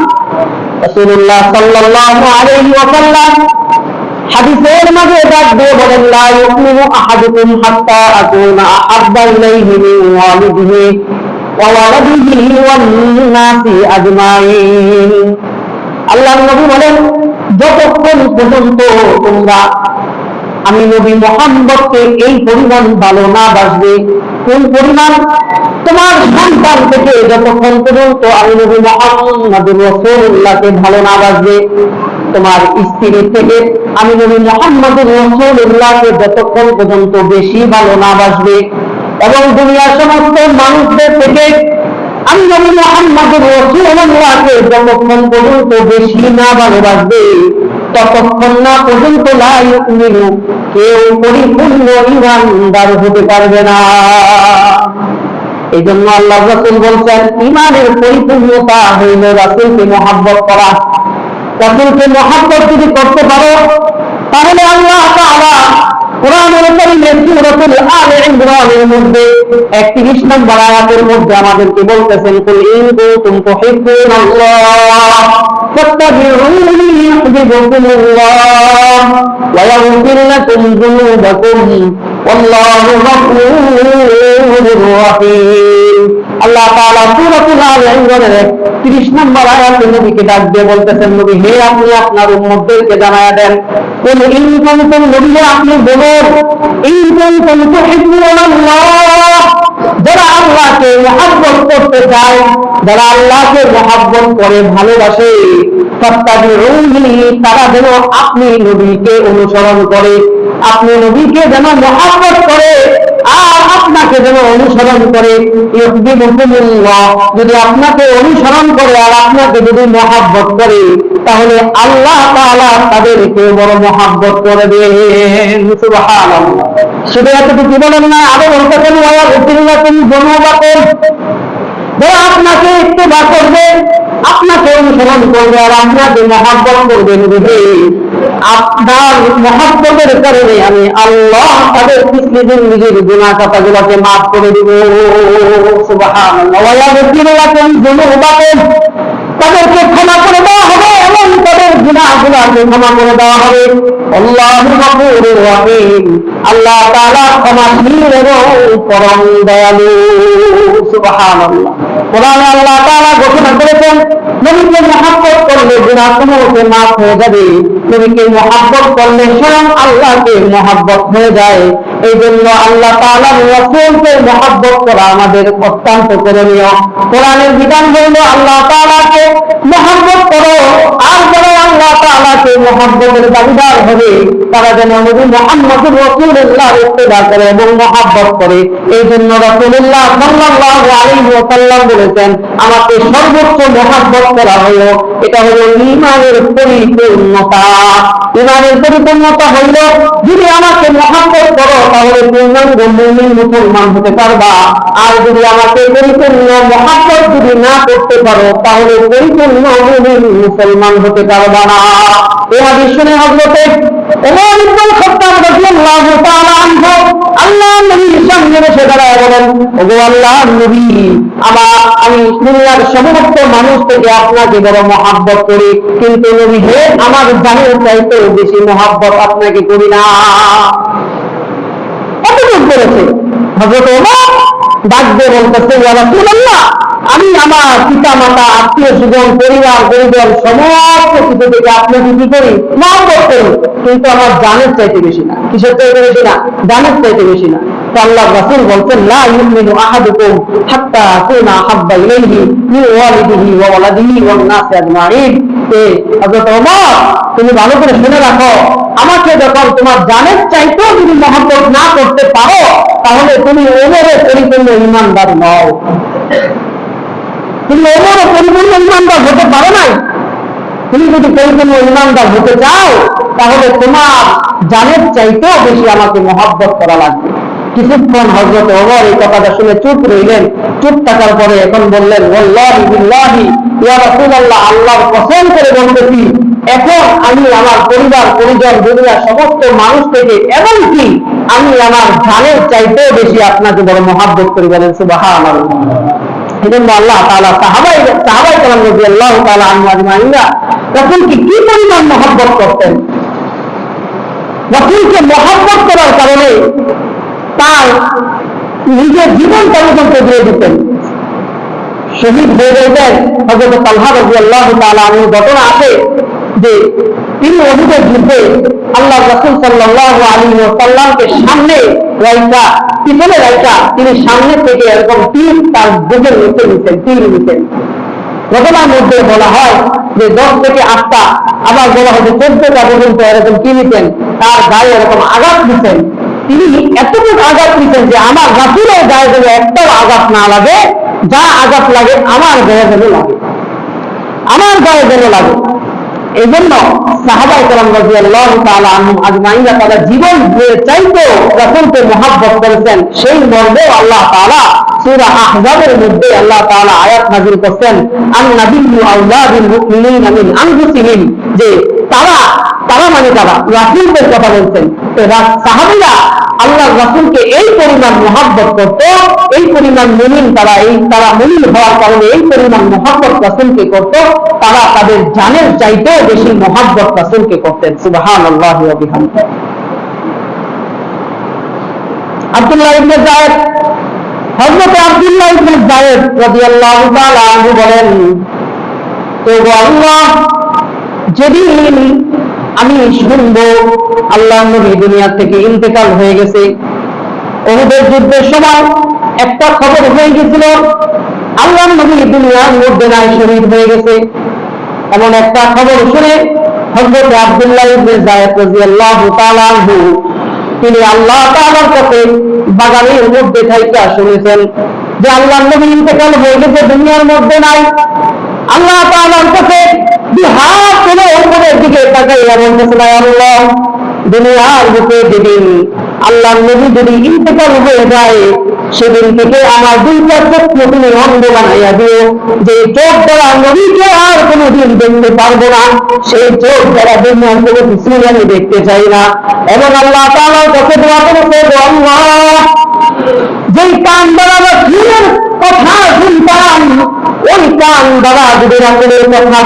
[SPEAKER 1] রাসূলুল্লাহ সাল্লাল্লাহু আলাইহি ওয়াসাল্লাম হাদিসের মধ্যে ডাক দিয়ে বলেন, লা ইউমিনু আহাদুকুম হাত্তা আকুনা আহাব্বা ইলাইহি মিন ওয়ালিদিহি ওয়া ওয়ালাদিহি ওয়ান নাসি আজমাইন। আল্লাহর নবী বলেন, যতক্ষণ পর্যন্ত তোমরা আমি নবী মুহাম্মদকে এই পরিমাণ ভালো না বাসবে, কোন পরিমাণ? তোমার সন্তান থেকে যতক্ষণ পর্যন্ত আমি নবী মুহাম্মদুর রাসূলুল্লাহকে ভালো না বাসবে, তোমার স্ত্রী থেকে আমি নবী মুহাম্মদুর রাসূলুল্লাহকে যতক্ষণ পর্যন্ত বেশি ভালো না বাসবে, এবং দুনিয়ার সমস্ত মানুষদের থেকে আমি নবী মুহাম্মদুর রাসূলুল্লাহকে যতক্ষণ পর্যন্ত বেশি না ভালোবাসবে, ততক্ষণ না পর্যন্ত লা ইউমিনু, কেউ পরিপূর্ণ ঈমানদার হতে পারবে না। এই জন্য আল্লাহর রাসূল বলছেন, ঈমানের পরিপূর্ণতা হইল রাসূলকে মহব্বত করা। রাসূলকে মহব্বত যদি করতে পারো, তাহলে আল্লাহ তাআলা কোরআনুল কারীমের সূরাতুল আলে ইমরানের মধ্যে 31 নম্বর আয়াতের মধ্যে আমাদেরকে বলতেছেন, কুল ইন কুনতুম তুহিব্বুনাল্লাহ ফাত্তাবিউনি ইউহিব্বুকুমুল্লাহ ওয়া ইয়াগফির লাকুম যুনুবাকুম ওয়াল্লাহু গফুরুর রাহিম। আল্লাহ তাআলা সূরাতুল আলে ইমরানের 30 নম্বর আয়াতে নবীকে ডাক দিয়ে বলতেছেন, নবী হে, আপনি আপনার উম্মতদেরকে জানায়া দেন, কুল ইন কুনতুম, নবী আপনি বলুন, ইন কুনতুম তুহিব্বুনাল্লাহ, যারা আল্লাহকে মহব্বত করতে চায়, যারা আল্লাহকে মহব্বত করে ভালোবাসে, ফাত্তাবিউনি, তারা যেন আপনি নবীকে অনুসরণ করে, আপনি নবীকে যেন মহব্বত করে আর আপনাকে যেন অনুসরণ করে। ইউহিব্বুকুমুল্লাহ, যদি আপনাকে অনুসরণ করে আর আপনাকে যদি মহব্বত করে, তাহলে আল্লাহ তাআলা তাদেরকে বড় মহব্বত করে দেন। সুবহানাল্লাহ। শুধু এতটুকু বলেন না, আরো বলতেছেন, ওয়া ইয়াগফির লাকুম যুনুবাকুম, যারা আপনাকে ইত্তেবা করবে, আপনাকে অনুসরণ করবে আর আপনাকে মহব্বত করবে, নবী আপনার মহব্বতের কারণে আমি আল্লাহ তাদের পিছনে জিন্দেগীর গুনাহ খাতাগুলোকে মাফ করে দিব। সুবহানাল্লাহ। ওয়া ইয়াগফির লাকুম যুনুবাকুম, তাদেরকে ক্ষমা করে দেওয়া হবে এবং তাদের গুনাহগুলোকে ক্ষমা করে দেওয়া হবে। আল্লাহু গফুরুর রহিম, আল্লাহ তাআলা ক্ষমাশীল এবং পরম দয়ালু। সুবহানাল্লাহ। কোরআনে আল্লাহ তাআলা ঘোষণা করেছেন, নবীকে মহব্বত করলে গুনাহসমূহকে মাফ হয়ে যাবে। নবীকে মহব্বত করলে স্বয়ং আল্লাহকে মহব্বত হয়ে যায়। এই জন্য আল্লাহ তাআলার রাসূলকে মহব্বত করা আমাদের অত্যন্ত করণীয়। কোরআনের বিধান হল আল্লাহ তাআলাকে মহব্বত করো, আর যারা আল্লাহ তাআলাকে মহব্বতের দাবিদার হবে তারা যেন নবী মুহাম্মদুর রাসূলুল্লাহর ইত্তেবা করে এবং মহব্বত করে। এই জন্য রাসূলুল্লাহ সাল্লাল্লাহু আলাইহি ওয়াসাল্লাম বলেছেন, আমাকে সর্বোচ্চ মহব্বত করা হলো, এটা হলো ঈমানের পরিপূর্ণতা। ঈমানের পরিপূর্ণতা হইল, যদি আমাকে মহব্বত করো তাহলে পূর্ণাঙ্গ মুমিন মুসলমান হতে পারবা, আর যদি আমাকে পরিপূর্ণ মহব্বত যদি না করতে পারো তাহলে পরিপূর্ণ মুমিন মুসলমান হতে পারবা না। এই হাদিস শুনে হযরতে ওমর ইবনে খাত্তাব রাদিয়াল্লাহু তাআলা আনহু আল্লাহর নবীর সামনে এসে দাঁড়ায় বলেন, ওগো আল্লাহর নবী, আমি দুনিয়ার সমস্ত মানুষ থেকে আপনাকে বড় মহব্বত করি, কিন্তু নবী হে, আমার জানের চাইতেও বেশি মহব্বত আপনাকে করি না। কতটুকু করেছে হযরত ওমর? ডাক দিয়ে বলতেছে, ইয়া রাসূলুল্লাহ, আমি আমার পিতা মাতা আত্মীয় স্বজন পরিবার পরিজন সমস্ত কিছু থেকে আপনাকে কি করি? মহব্বত করি, কিন্তু আমার জানের চাইতে বেশি না। কিসের চাইতে বেশি না? জানের চাইতে বেশি না। তো আল্লাহর রাসূল বলছেন, লা ইউমিনু আহাদুকুম হাত্তা আকুনা আহাব্বা ইলাইহি মিন ওয়ালিদিহি ওয়া ওয়ালাদিহি ওয়ান নাসি আজমাইন। হযরত ওমর, তুমি ভালো করে শুনে রাখো, আমাকে যখন তোমার জানের চাইতেও যদি মহব্বত না করতে পারো তাহলে তুমি ওমরের পরিপূর্ণ ঈমানদার নও। তুমি ওমরের পরিপূর্ণ ঈমানদার হতে পারো নাই। তুমি যদি পরিপূর্ণ ঈমানদার হতে চাও তাহলে তোমার জানের চাইতেও বেশি আমাকে মহব্বত করা লাগবে। কিছুক্ষণ হযরত ওমর এই কথাটা শুনে চুপ রইলেন। চুপ থাকার পরে এখন বললেন, ওয়াল্লাহি বিল্লাহি ইয়া রাসূলুল্লাহ, আল্লাহর কসম করে বলতেছি, এখন আমি আমার পরিবার পরিজন দুনিয়ার সমস্ত মানুষ থেকে এমনকি আমি আমার জানের চাইতেও বেশি আপনাকে বড় মহব্বত করি। বলেন সুবহানাল্লাহ। এজন্য আল্লাহ তাআলা সাহাবায়ে কেরাম রাদিয়াল্লাহু তাআলা আনহুম আজমাইনরা রাসূলকে কি পরিমাণ মহব্বত করতেন। রাসূলকে মহব্বত করার কারণে তার নিজের জীবনটা পর্যন্ত দিয়ে দিতেন, শহীদ হয়ে যেতেন। হযরত তালহা রাদিয়াল্লাহু তাআলা আনহু ঘটনা আছে যে তিনি উহুদের যুদ্ধে আল্লাহর রাসূল সাল্লাল্লাহু আলাইহি ওয়াসাল্লামকে সামনে রাইখা, পিছনে রাইখা তিনি সামনে থেকে এরকম তীর তার বুকের নিচে নিতেন, তীর নিতেন। ঘটনার মধ্যে বলা হয় যে 10 থেকে 8টা, আবার বলা হয় যে 14টা পর্যন্ত এরকম কি নিতেন, তার গায়ে এরকম আঘাত দিতেন। তিনি এতটুকু আঘাত দিতেন যে আমার রাসূলের গায়ে যেন একটাও আঘাত না লাগে, যা আঘাত লাগে আমার গায়ে যেন লাগে, আমার গায়ে যেন লাগে। এই জন্য সাহাবায়ে কেরাম রাদিয়াল্লাহু তাআলা আনহুম আজমাইনরা তারা জীবন দিয়ে চাইতেও রাসূলকে মহব্বত করেছেন। সেই মর্মে আল্লাহ তাআলা সূরা আহজাবের মধ্যে আল্লাহ তাআলা আয়াত নাযিল করেছেন, আন-নাবিয়্যু আওলা বিল মুমিনিনা মিন আনফুসিহিম, যে তারা মানে তারা রাসূলদের কথা বলছেন। তো সাহাবীরা আল্লাহর রাসূলকে এই পরিমাণ মহব্বত করত, এই পরিমাণ মুমিন তারা মুমিন হওয়ার কারণে এই পরিমাণ মহব্বত রাসূলকে করত, তারা তাদের জানের চাইতেও বেশি মহব্বত রাসূলকে করতেন। সুবহানাল্লাহি ওয়া বিহামদিহি। আব্দুল্লাহ ইবনে যায়েদ, হযরত আব্দুল্লাহ ইবনে যায়েদ রাদিয়াল্লাহু তাআলা আনহু বলেন, তো আল্লাহ, যেদিন আমি শুনবো আল্লাহর নবী দুনিয়া থেকে ইন্তেকাল হয়ে গেছে, উহুদের যুদ্ধের সময় একটা খবর হয়ে গেছিল আল্লাহর নবী দুনিয়ার মধ্যে নাই, শহীদ হয়ে গেছে, এমন একটা খবর শুনে হযরত আব্দুল্লাহ ইবনে যায়েদ রাদিয়াল্লাহু তাআলা আনহু তিনি আল্লাহ তাআলার কাছে বাগানের মধ্যে থাইকা শুনেছেন যে আল্লাহর নবী ইন্তেকাল হয়ে গেছে, দুনিয়ার মধ্যে নাই। আল্লাহ তাআলার কাছে হাত তুলে উপরের দিকে তাকাইয়া বলতেছেন, আল্লাহ, দুনিয়ার বুকে যেদিন আল্লাহর নবী যদি ইন্তেকাল হয়ে যায় সেদিন থেকে আমার দুইটা চোখ তুমি অন্ধ বানাইয়া দিও, যে চোখ দ্বারা নবীকে আর কোনোদিন দেখতে পারবো না, সেই চোখ দ্বারা দুনিয়ার কোনো কিছু আমি দেখতে চাই না। এবং আল্লাহ তাআলার কাছে দোয়া করেছে, আল্লাহ, যেই কান দ্বারা রাসূলের কথা শুনতাম, ওই কান দ্বারা যদি রাসূলের কথা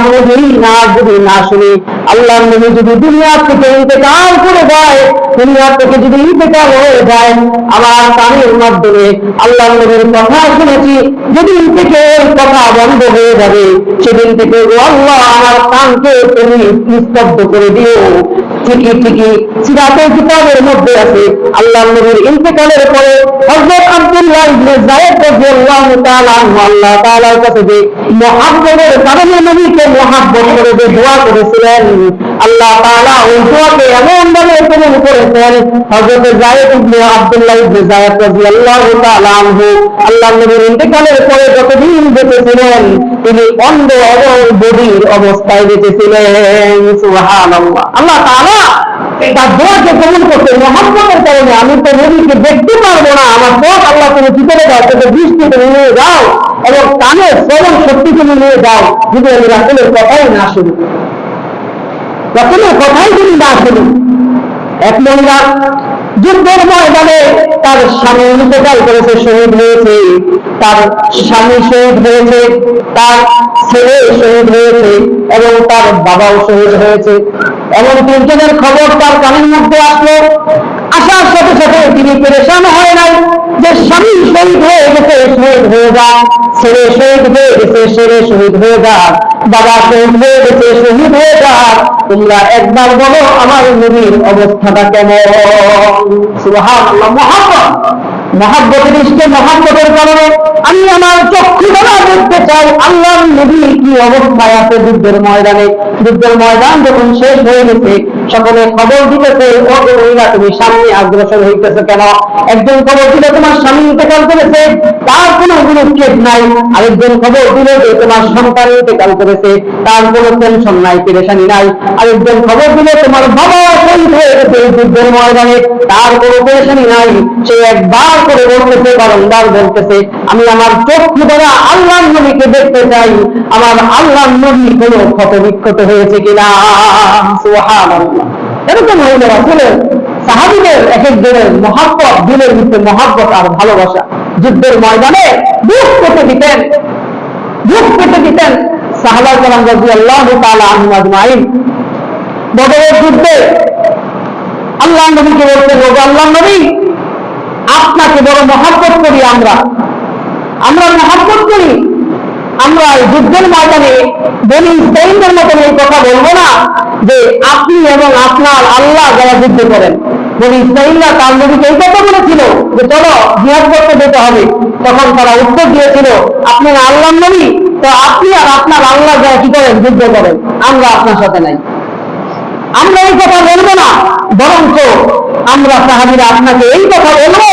[SPEAKER 1] যদি না শুনি, আল্লাহ নবী যদি দুনিয়া থেকে ইন্তেকাল করে যায়, দুনিয়া থেকে যদি ইন্তেকাল হয়ে যায়, আমার কানের মাধ্যমে আল্লাহ নবীর কথা শুনেছি, যেদিন থেকে ওই কথা বন্ধ হয়ে যাবে সেদিন থেকে ও আল্লাহ আমার কানকে তুমি নিস্তব্ধ করে দিও। ঠিকই ঠিকই সিরাতের কিতাবের মধ্যে আছে আল্লাহ নবীর ইন্তেকালের পরে হযরত আব্দুল্লাহ ইবনে যায়েদ রাদিয়াল্লাহু তাআলা আনহু আল্লাহ তাআলার কাছে যে মুহাব্বতের কারণে নবীকে মুহাব্বত করে যে দোয়া করেছিলেন, আল্লাহ তাআলা ওই দোয়াকে এমন ভাবে কবুল করেছেন, হযরত যায়েদ ইবনে আব্দুল্লাহ ইবনে যায়েদ রাদিয়াল্লাহু তাআলা আনহু আল্লাহ নবীর ইন্তেকালের পরে যতদিন বেঁচে ছিলেন তিনি অন্ধ এবং বধির অবস্থায় বেঁচে ছিলেন। সুবহানাল্লাহ। আল্লাহ তাআলা তার দোয়াকে কবুল করতে মুহাব্বতের কারণে, আমি তো নবীকে দেখতে পারবো না, আমার চোখ আল্লাহ তুমি কি করে দাও, তোকে দৃষ্টি তুমি নিয়ে যাও এবং কানে শ্রবণ শক্তি তুমি নিয়ে যাও, যদি আমি রাসূলের কথাই না শুনি, রাসূলের কথাই যদি না শুনি। এক মহিলা যুদ্ধের ময়দানে তার স্বামী ইন্তেকাল করেছে, শহীদ হয়েছে, তার স্বামী শহীদ হয়েছে, তার ছেলে শহীদ হয়েছে এবং তার বাবাও শহীদ হয়েছে। এমন তিনজনের খবর তার কানের মধ্যে আসলো। আসার সাথে সাথে তিনি পেরেশান হয় নাই যে স্বামী শহীদ হয়ে গেছে, শহীদ হয়ে যাক, ছেলে শহীদ হয়ে গেছে, ছেলে শহীদ হয়ে যাক, বাবা শহীদ হয়ে গেছে, শহীদ হয়ে যাক, তোমরা একবার বলো আমার নবীর অবস্থাটা কেমন। সুবহানাল্লাহ। মুহাব্বত, মুহাব্বতের ইশকে, মুহাব্বতের কারণে আমি আমার চক্ষু দ্বারা দেখতে চাই আল্লাহর নবী কি অবস্থায় আছে যুদ্ধের ময়দানে। যুদ্ধের ময়দান যখন শেষ হয়ে গেছে, সকলে খবর দিতেছে, ও মহিলা তুমি সামনে অগ্রসর হইতেছে কেন? একজন খবর দিলে তোমার স্বামী ইন্তেকাল করেছে, তার কোনো গুরুক্ষেপ নাই। আরেকজন খবর দিল যে তোমার সন্তান ইন্তেকাল করেছে, তার কোনো টেনশন নাই, পেরেশানি নাই। আরেকজন খবর দিল তোমার বাবা শহীদ হয়ে গেছে যুদ্ধের ময়দানে, তার কোনো পেরেশানি নাই। সে একবার করে বলতেছে, বারংবার বলতেছে, আমি আমার চক্ষু দ্বারা আল্লাহর নবীকে দেখতে চাই, আমার আল্লাহর নবী কোনো ক্ষত বিক্ষত হয়েছে কিনা। সুবহানাল্লাহ। এরকম হইল রাসূলের সাহাবীদের এক একজনের মহাব্বত, দিলের ভিতরে মহাব্বত আর ভালোবাসা। যুদ্ধের ময়দানে বুক পেতে দিতেন, বুক পেতে দিতেন সাহাবায়ে কেরাম রাদিয়াল্লাহু তাআলা আনহুম আজমাইন। বদরের যুদ্ধে আল্লাহর নবীকে বলতেন, ও আল্লাহর নবী, আপনাকে বড় মহাব্বত করি, আমরা মহাব্বত করি। আমরা যুদ্ধের ময়দানে বনি ইসরাঈলের মতন এই কথা বলবো না যে আপনি এবং আপনার আল্লাহ যারা যুদ্ধ করেন। বনি ইসরাঈলরা তার নবীকে এই কথা বলেছিল যে চলো জিহাদ করতে যেতে হবে, তখন তারা উত্তর দিয়েছিল আপনি আল্লাহর নবী, তো আপনি আর আপনার আল্লাহ যারা কি করেন, যুদ্ধ করেন, আমরা আপনার সাথে নাই। আমরা এই কথা বলবো না, বরঞ্চ আমরা সাহাবীরা আপনাকে এই কথা বলবো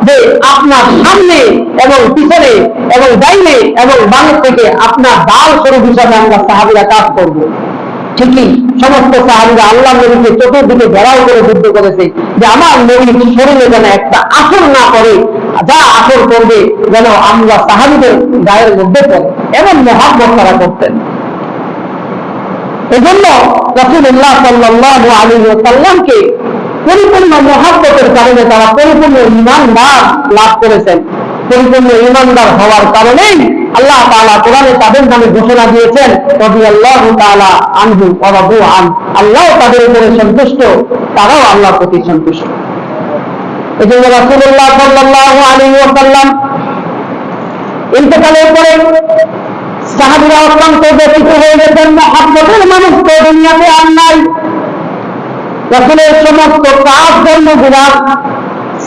[SPEAKER 1] যে আপনার সামনে এবং পিছনে এবং ডাইনে এবং বামের থেকে আপনার ডাল স্বরূপ হিসাবে আমরা সাহাবীরা কাজ করব। ঠিকই সমস্ত সাহাবীরা আল্লাহর নবীকে চতুর্দিকে ঘেরাও করে যুদ্ধ করেছে যে আমার নবীর শরীরে যেন একটা আসর না করে, যা আসর করবে যেন আমরা সাহাবীদের গায়ের মধ্যে পড়ে, এমন মহাব্বত তারা করতেন। এজন্য রাসূলুল্লাহ সাল্লাল্লাহু আলাইহি ওয়াসাল্লামকে পরিপূর্ণ মহাব্বতের কারণে তারা পরিপূর্ণ ঈমানদার লাভ করেছেন। পরিপূর্ণ ঈমানদার হওয়ার কারণেই আল্লাহ তাআলা কোরআনে তাদের নামে ঘোষণা দিয়েছেন রাদিয়াল্লাহু তাআলা আনহু ওয়া রাদু আন। আল্লাহ তাদের উপরে সন্তুষ্ট, তারাও আল্লাহর প্রতি সন্তুষ্ট। এজন্য রাসূলুল্লাহ সাল্লাল্লাহু আলাইহি ওয়াসাল্লাম ইন্তেকালের পরে সাহাবীরা অত্যন্ত ব্যথিত হয়ে গেছেন, মহাব্বতের মানুষ তো দুনিয়াতে আর নাই। রাসূলের সমস্ত কাজ কর্মগুলো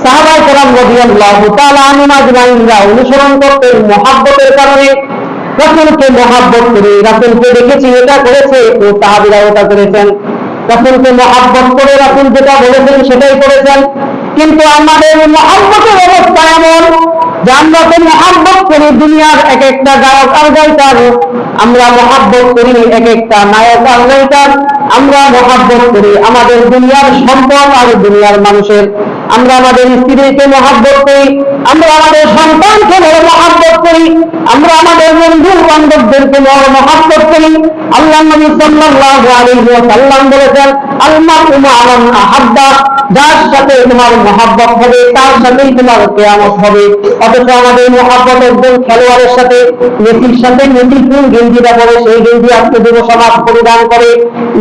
[SPEAKER 1] সাহাবায়ে কেরাম রাদিয়াল্লাহু তাআলা আনহুম আজমাইনরা অনুসরণ করতেন মহাব্বতের কারণে। রাসূলকে মহাব্বত করে, রাসূলকে দেখেছি এটা করেছে, তো সাহাবীরা ওটা করেছেন। রাসূলকে মহাব্বত করে রাসূল যেটা বলেছেন সেটাই করেছেন। কিন্তু আমাদের মহাব্বতের অবস্থা এমন যে আমরা তো মহাব্বত করি দুনিয়ার এক একটা গায়ক আর গায়িকার, আমরা মহাব্বত করি এক একটা নায়ক আর নায়িকার, আমরা মহাব্বত করি আমাদের দুনিয়ার সম্পদ আর দুনিয়ার মানুষের। আমরা আমাদের স্ত্রীকে মহব্বত করি, আমরা আমাদের সন্তানকে বড় মহব্বত করি, আমরা আমাদের বন্ধু বান্ধবদেরকে বড় মহব্বত করি। আল্লাহ নবী সাল্লাল্লাহু আলাইহি ওয়াসাল্লাম বলেছেন, আল মারউ মা মান আহাব্বা, যার সাথে তোমার মহব্বত হবে তার সাথেই তোমার কিয়ামত হবে। অথচ আমাদের মহব্বত একজন খেলোয়াড়ের সাথে, মেসির সাথে, মেসি কোন গেঞ্জিটা পরে সেই গেঞ্জি আজকে যুব সমাজ পরিধান করে।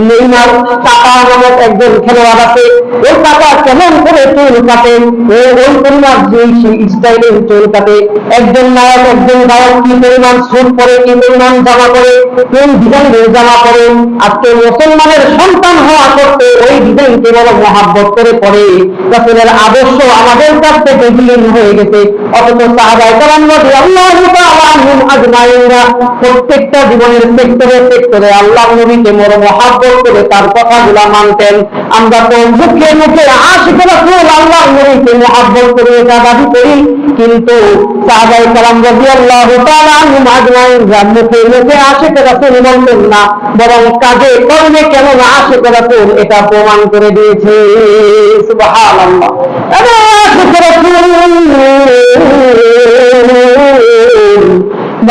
[SPEAKER 1] নেইমার টাকা নামক একজন খেলোয়াড় আছে, ওই টাকা কেমন করে চুল কাটে, ওই পরিমাণ সেই স্টাইলে চুল কাটে। একজন নায়ক, একজন গায়ক কি পরিমাণ স্যুট পরে, কি পরিমাণ জামা পরে, কোন ডিজাইনের জামা পরে। আজকে মুসলমানের সন্তান হওয়া করতে ওই ডিজাইনকে বড় মহাব্বত করে পড়ে। রাসূলের আদর্শ আমাদের কাছ থেকে বিলীন হয়ে গেছে। অথচ সাহাবায়ে কেরাম রাদিয়াল্লাহু তাআলা আনহুম আজমাইনরা প্রত্যেকটা জীবনের সেক্টরে সেক্টরে আল্লাহর নবীকে বড় মহাব্বত করে তার কথাগুলো মানতেন। আমরা তো মুখে মুখে আশিক রাসূল আল্লাহর নবীকে মহাব্বত করে এটা দাবি করি, কিন্তু সাহাবায়ে কেরাম রাদিয়াল্লাহু তাআলা আনহুম আজমাইনরা মুখে মুখে আশিক রাসূল বলতেন না, বরং কাজে কর্মে কেমন আশিক রাসূল এটা প্রমাণ করে দিয়েছে। সুবহানাল্লাহ। আশিক রাসূল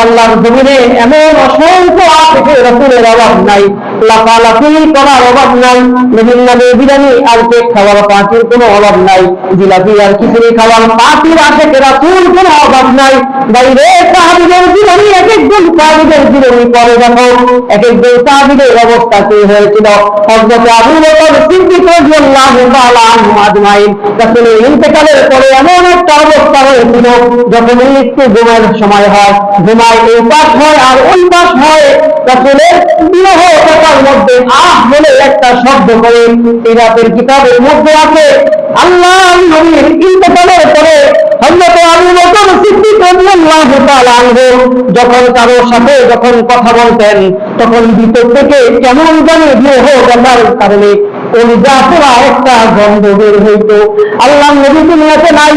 [SPEAKER 1] আল্লাহর জমিনে এমন অসংখ্য আশিক রাসূলের অভাব নাই, লাফালাফি করার অভাব নাই, বিভিন্ন বিরিয়ানি আর কেক খাওয়ার পার্টির কোনো অভাব নাই, জিলাপি আর খিচুড়ি খাওয়ার পার্টির আশিক রাসূল কোনো অভাব নাই। বাইরে সাহাবীদের জীবনী, এক একজন সাহাবীদের জীবনী পড়ে দেখো, এক একজন সাহাবীদের অবস্থা কি হয়েছিল। হযরত আবু বকর সিদ্দিক রাদিয়াল্লাহু তাআলা আনহু আজমাইন, রাসূলের ইন্তেকালের পরে এমন একটা অবস্থা হয়েছিল, যখন একটু ঘুমের সময় হয়, ঘুমায় এই পাশ হয় আর ওই পাশ হয়, রাসূলের বিরহ কথার মধ্যে আহ বলে একটা শব্দ করে। সিরাতের কিতাবের মধ্যে আছে, আল্লাহর নবীর ইন্তেকালের পরে হযরত আবু বকর সিদ্দিক রাদিয়াল্লাহু তাআলা আনহু যখন কারোর সাথে যখন কথা বলতেন, তখন ভিতর থেকে কেমন জানি বিরহ কথার কারণে কলিজা পোড়া একটা গন্ধ বের হইতো। আল্লাহর নবী দুনিয়াতে নাই,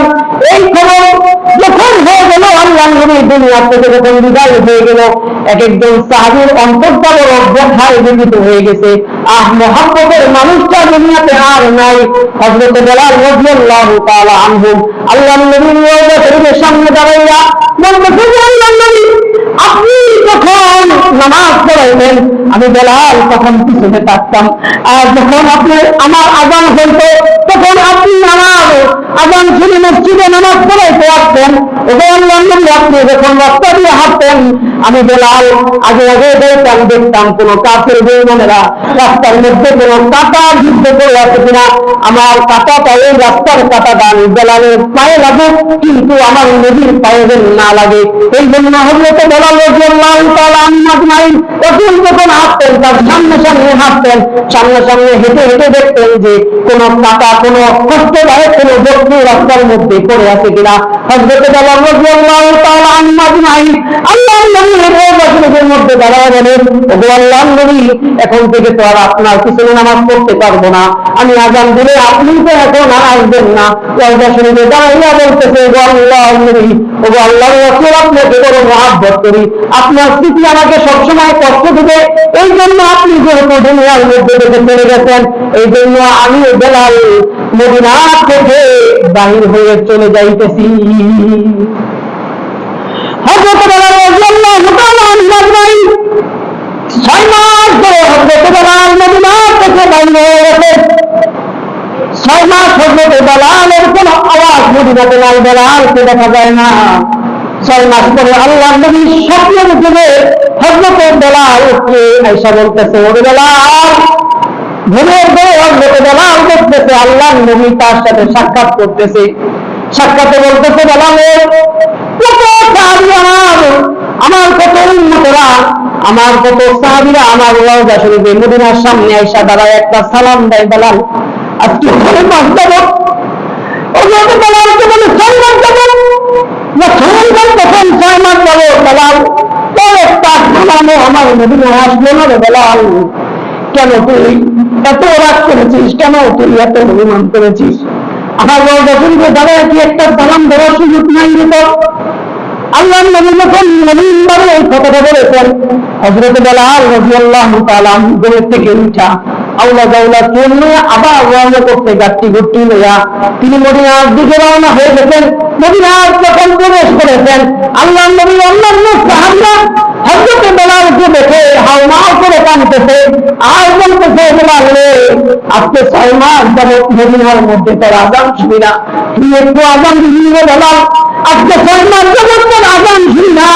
[SPEAKER 1] এই খবর যখন হয়ে গেল, আল্লাহর নবী দুনিয়া থেকে যখন বিদায় হয়ে গেল, এক একজন সাহাবীর অন্তরটা বড় ব্যথায় বিনীত হয়ে গেছে। আহ, মহব্বতের মানুষটা দুনিয়াতে আর নাই। হযরত বেলাল রাদিয়াল্লাহু তাআলা আনহু আল্লাহর নবীর রওজা শরীফের সামনে দাঁড়াইয়া বলতেছেন, আল্লাহর নবী আপনি যখন নামাজ পড়াইতেন আমি বেলাল তখন পিছনে থাকতাম, আর যখন আপনি আমার আযান হইতো তখন আপনি আমার আযান শুনে মসজিদে নামাজ পড়াইতে আসতেন। আল্লাহর নবী আপনি যখন রাস্তা দিয়ে হাঁটতেন আমি বেলাল আগে আগে দেখতাম কোন কাফের বেঈমানেরা রাস্তার মধ্যে কোন কাঁটা যুদ্ধ করে আছে কিনা। আমার কাঁটাটা এই রাস্তার কাঁটাটা আমি বেলালের পায়ে লাগুক, কিন্তু আমার নবীর পায়ে যেন না লাগে। এই জন্য হযরত বেলাল রাদিয়াল্লাহু তাআলা আনহু আজমাইন রাসূল যখন হাঁটতেন তার সামনে সামনে হাঁটতেন, সামনে সামনে হেঁটে হেঁটে দেখতেন যে কোন কাঁটা, কোন কষ্টদায়ক কোন বস্তু রাস্তার মধ্যে পড়ে আছে কিনা। হযরত বেলাল রাদিয়াল্লাহু তাআলা আনহু আজমাইন আল্লাহর নবীর রওজা শরীফের মধ্যে দাঁড়ায় বলেন, ওগো আল্লাহর নবী এখন থেকে তো আর আপনার পিছনে নামাজ পড়তে পারবো না, আমি আযান দিলে আপনি তো এখন আর আসবেন না। রওজা শরীফে দাঁড়াইয়া বলতেছে, ওগো আল্লাহর নবী, ওগো আল্লাহর রাসূল আপনাকে বড় মহব্বত করি, আপনার স্মৃতি আমাকে সবসময় কষ্ট দিবে, এই জন্য আপনি যেহেতু দুনিয়ার মধ্যে থেকে চলে গেছেন, এই জন্য আমি বেলাল মদিনা থেকে বাহির হয়ে চলে যাইতেছি। হযরত বেলাল রাদিয়াল্লাহু তাআলা আনহু আজমাইন 6 মাস ধরে হযরত বেলাল মদিনা থেকে বাহির হয়ে গেছে। 6 মাস হযরত বেলালের কোনো আওয়াজ মদিনাতে নাই, বেলালকে দেখা যায় না। 6 মাস পরে আল্লাহর নবী স্বপ্নের যুগে হযরত বেলালকে আয়েশা বলতেছে, ওরে বেলাল, ঘুমের ঘরে হযরত বেলাল দেখতেছে আল্লাহর নবী তার সাথে সাক্ষাৎ করতেছে। সাক্ষাতে বলতেছে, বেলাল কত সাহাবী আমার কত উম্মতেরা, আমার কত সাহাবীরা আমার রওজা শরীফে মদিনার সামনে আয়েশা দাঁড়ায় একটা সালাম দেয়, বেলাল আজকে ঘরে মাস যাব। হযরত বেলালকে বলে 6 মাস যাব না, 6 মাস তখন 6 মাস যাব। বেলাল একটা সালামও আমার মদিনায় আসলো না রে বেলাল, কেন তুই এত রাগ করেছিস, কেন তুই এত অভিমান করেছিস? আমার রওজা শরীফে দাঁড়ায় কি একটা সালাম দেওয়ার সুযোগ নাই রে তোর? আল্লাহর নবী যখন নবীনভাবে এই কথাটা বলেছেন, হযরত বেলাল রাদিয়াল্লাহু তাআলা ঘুম থেকে উঠা আউলা জাউলা চুল নিয়ে আবার রওনা করতে গাড়ি গুটি লইয়া তিনি মদিনার দিকে রওনা হয়ে গেছেন। মদিনার যখন প্রবেশ করেছেন আল্লাহ নবী অন্যান্য সাহাবীরা হযরত বেলালকে দেখে হাউমাউ করে কাঁদতেছে আর বলতেছে, বেলাল রে, আজকে 6 মাস যাবত মদিনার মধ্যে তোর আযান শুনি না, তুই একটু আযান দিবি বেলাল? আজকে 6 মাস যাবত তোর আযান শুনি না,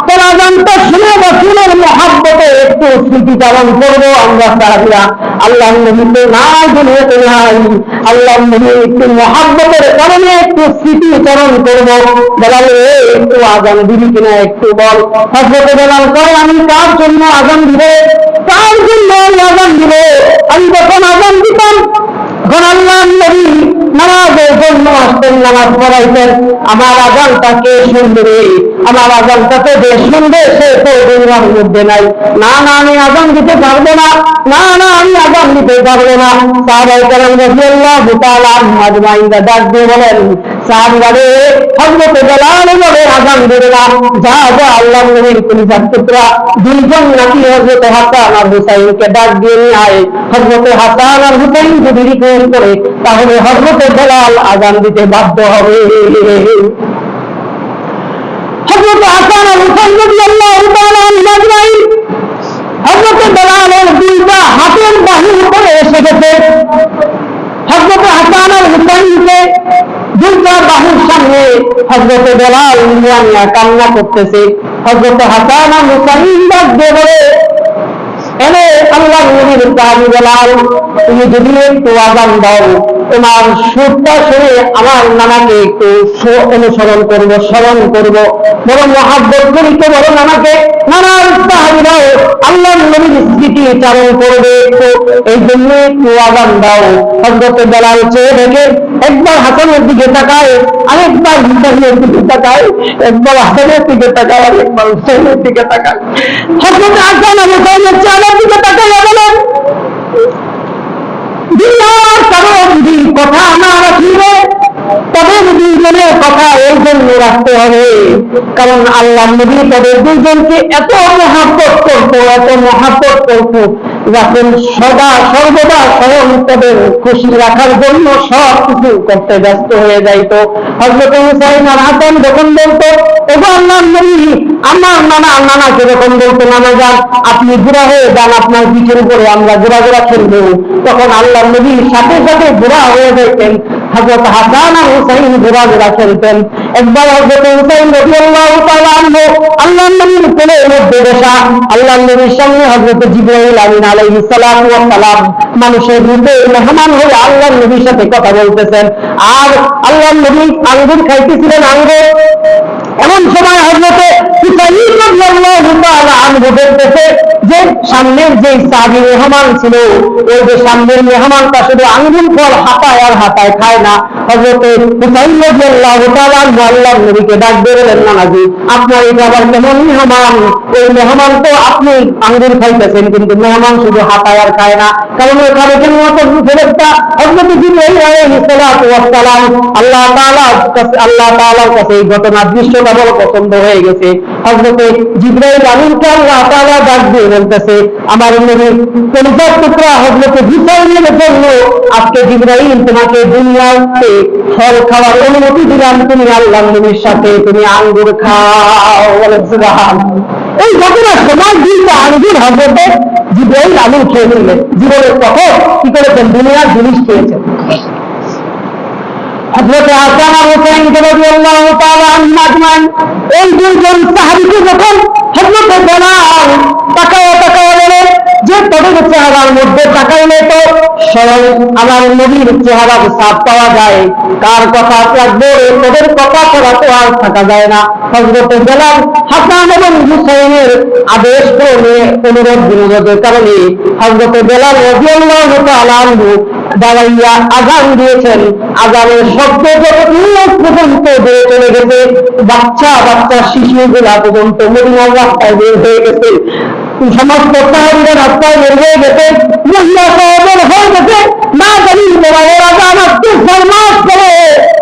[SPEAKER 1] তোর আযানটা শুনে রাসূলের মহব্বতে একটু স্মৃতিচারণ করবো আমরা সাহাবীরা। আল্লাহ নবী তো না দুনিয়াতে নাই, আল্লাহ নবী একটু মহব্বতের কারণে একটু স্মৃতিচারণ করবো। বেলাল রে, একটু আযান দিবি কিনা একটু বল। হযরত বেলাল কয়, আমি কার জন্য আযান দিব? কার জন্য আযান দিব? আমি যখন আযান দিতাম তখন আল্লাহ নবী নামাজের জন্য আসতেন, নামাজ পড়াইতেন। আমার আযানটাকে শুনবে, আমার আযানটাকে যে শুনবে সে তো দুনিয়ার মধ্যে নাই। না না, আমি আযান দিতে পারবো না, না না, আমি আযান দিতে পারবো না। সাহাবায়ে কেরাম রাদিয়াল্লাহু তাআলা আজমাইন ডাক দিয়ে বলেন, সাহাবীরা রে, হযরত বেলাল বলে আযান দেবে না, যা যা আল্লাহ নবীর কলিজার টুকরা দুইজন নাকি হযরত হাসান আর হুসাইনকে ডাক দিয়ে নিয়ে আয়। হযরত হাসান আর হুসাইন যদি রিকোয়েস্ট করে তাহলে হযরত বেলাল আযান দিতে বাধ্য হবে। হযরত হাসান আর হুসাইন রাদিয়াল্লাহু তাআলা আজমাইন হযরত বেলালের দুইটা হাতের বাহুর উপরে এসে গেছে। হযরত হাসান আর হুসাইনকে দুইটা বাহুর সামনে হযরত বেলাল নিয়ে কান্না করতেছে। হযরত হাসান আর হুসাইন ডাক দিয়ে বলে, এনে আল্লাহ নবীর সাহাবী বেলাল, তুমি যদি একটু আযান দাও, তোমার সুরটা শুনে আমার নানাকে একটু অনুসরণ করবো, স্মরণ করবো, বড় মহাব্বত করি তো বড় নানাকে। নানার সাহাবীরাও আল্লাহ নবীর স্মৃতি চারণ করবে একটু, এই জন্য একটু আযান দাও। হযরত বেলাল চেয়ে দেখে, একবার হাসানের দিকে তাকায়, আরেকবার হুসাইনের দিকে তাকায়, একবার হাসানের দিকে তাকায়, আরেকবার হুসাইনের দিকে তাকায়। হযরত হাসান আর হুসাইনের চেহারার দিকে তাকাইয়া বলেন, দুনিয়ার কারো যদি কথা না রাখিবে তবে দুইজনের কথা এই জন্য রাখতে হবে, কারণ আল্লাহ নবী তাদের দুইজনকে এত মহব্বত করতো, এত মহব্বত করতো, যখন সদা সর্বদা স্মরণ তাদের খুশি রাখার জন্য সব কিছু করতে ব্যস্ত হয়ে যাইতো। হযরত হুসাইন আর হাসান যখন বলতো, ওগো আল্লাহর নবী, আমার নানাকে যখন বলতো, নানা যান, আপনি বুড়া হয়ে যান, আপনার পিঠের উপরে আমরা ঘোরা খেলবো, তখন আল্লাহর নবীর সাথে সাথে বুড়া হয়ে যাইতেন। হযরত হাসান আর হুসাইন ঘোরা খেলতেন। একবার হযরত হুসাইন রাদিয়াল্লাহু তাআলা আনহু আল্লাহর নবীর কোলের মধ্যে বসা, আল্লাহর নবীর সামনে হযরত জিবরাইল আমিন আলাইহিস সালাতু ওয়াস সালাম মানুষের রূপে মেহমান হয়ে আল্লাহর নবীর সাথে কথা বলতেছেন, আর আল্লাহর নবী আঙ্গুর খাইতেছিলেন, আঙ্গুর। এমন সময় হযরত হুসাইন রাদিয়াল্লাহু তাআলা আনহু বলতেছে যে সামনের যে সাহাবী মেহমান ছিল, ওই যে সামনের মেহমানটা শুধু আঙ্গুর ফল হাতায় আর হাতায় খায় না। হযরত হুসাইন রাদিয়াল্লাহু তাআলা আনহু আল্লাহর নবীকে ডাক দিয়ে বলেন, নানাজি, আপনার এটা আবার কেমন মেহমান? ওই মেহমান তো আপনি আঙ্গুর খাইতেছেন, কিন্তু মেহমান শুধু হাতায় আর খায় না, কারণ ওই খালেকের মতো ফেরেশতা হযরত জিবরাইল আলাইহিস সালাতু ওয়াস সালাম আল্লাহ তাআলার কাছে এই ঘটনার দৃশ্যটা বড় পছন্দ হয়ে গেছে। হযরত জিবরাইল আমিনকে আল্লাহ তাআলা ডাক দিয়ে বলতেছে, আমার নবীর কলিজার টুকরা হযরত হুসাইনের জন্য আজকে জিবরাইল তোমাকে দুনিয়াতে ফল খাওয়ার অনুমতি দিলাম, তুমি আল্লাহর নবীর সাথে তুমি আঙ্গুর খাও। বলেন সুবহানাল্লাহ। এই ঘটনার সময় দুইটা আঙ্গুর হযরত জিবরাইল আমিন খেয়েছিলেন। জীবনের প্রথম কি করেছেন? দুনিয়ার জিনিস খেয়েছেন। হযরত হাসান আর হুসাইন রাদিয়াল্লাহু তাআলা আনহুম আজমাইন এই দুইজন সাহাবীকে যখন হযরত বেলাল তাকায় বলে যে তাদের চেহারার মধ্যে তাকাইলে তো স্বয়ং আমার নবীর চেহারার ছাপ পাওয়া যায়, কার কথা রাখবো, তাদের কথা ছাড়া তো আর থাকা যায় না। হযরত বেলাল হাসান এবং হুসাইনের আদেশ ক্রমে অনুরোধ বিনোদের কারণে হযরত বেলাল রাদিয়াল্লাহু তাআলা আনহু দাঁড়াইয়া আযান দিয়েছেন। আযানের শব্দ যত পর্যন্ত বেড়ে চলে গেছে, বাচ্চা শিশুগুলা পর্যন্ত মদিনার রাস্তায় বের হয়ে গেছে, সমস্ত সাহাবীরা রাস্তায় বের হয়ে গেছে, মহিলা সহবের হয়ে গেছে। না জানি বেলালের আযান আজকে 6 মাস পরে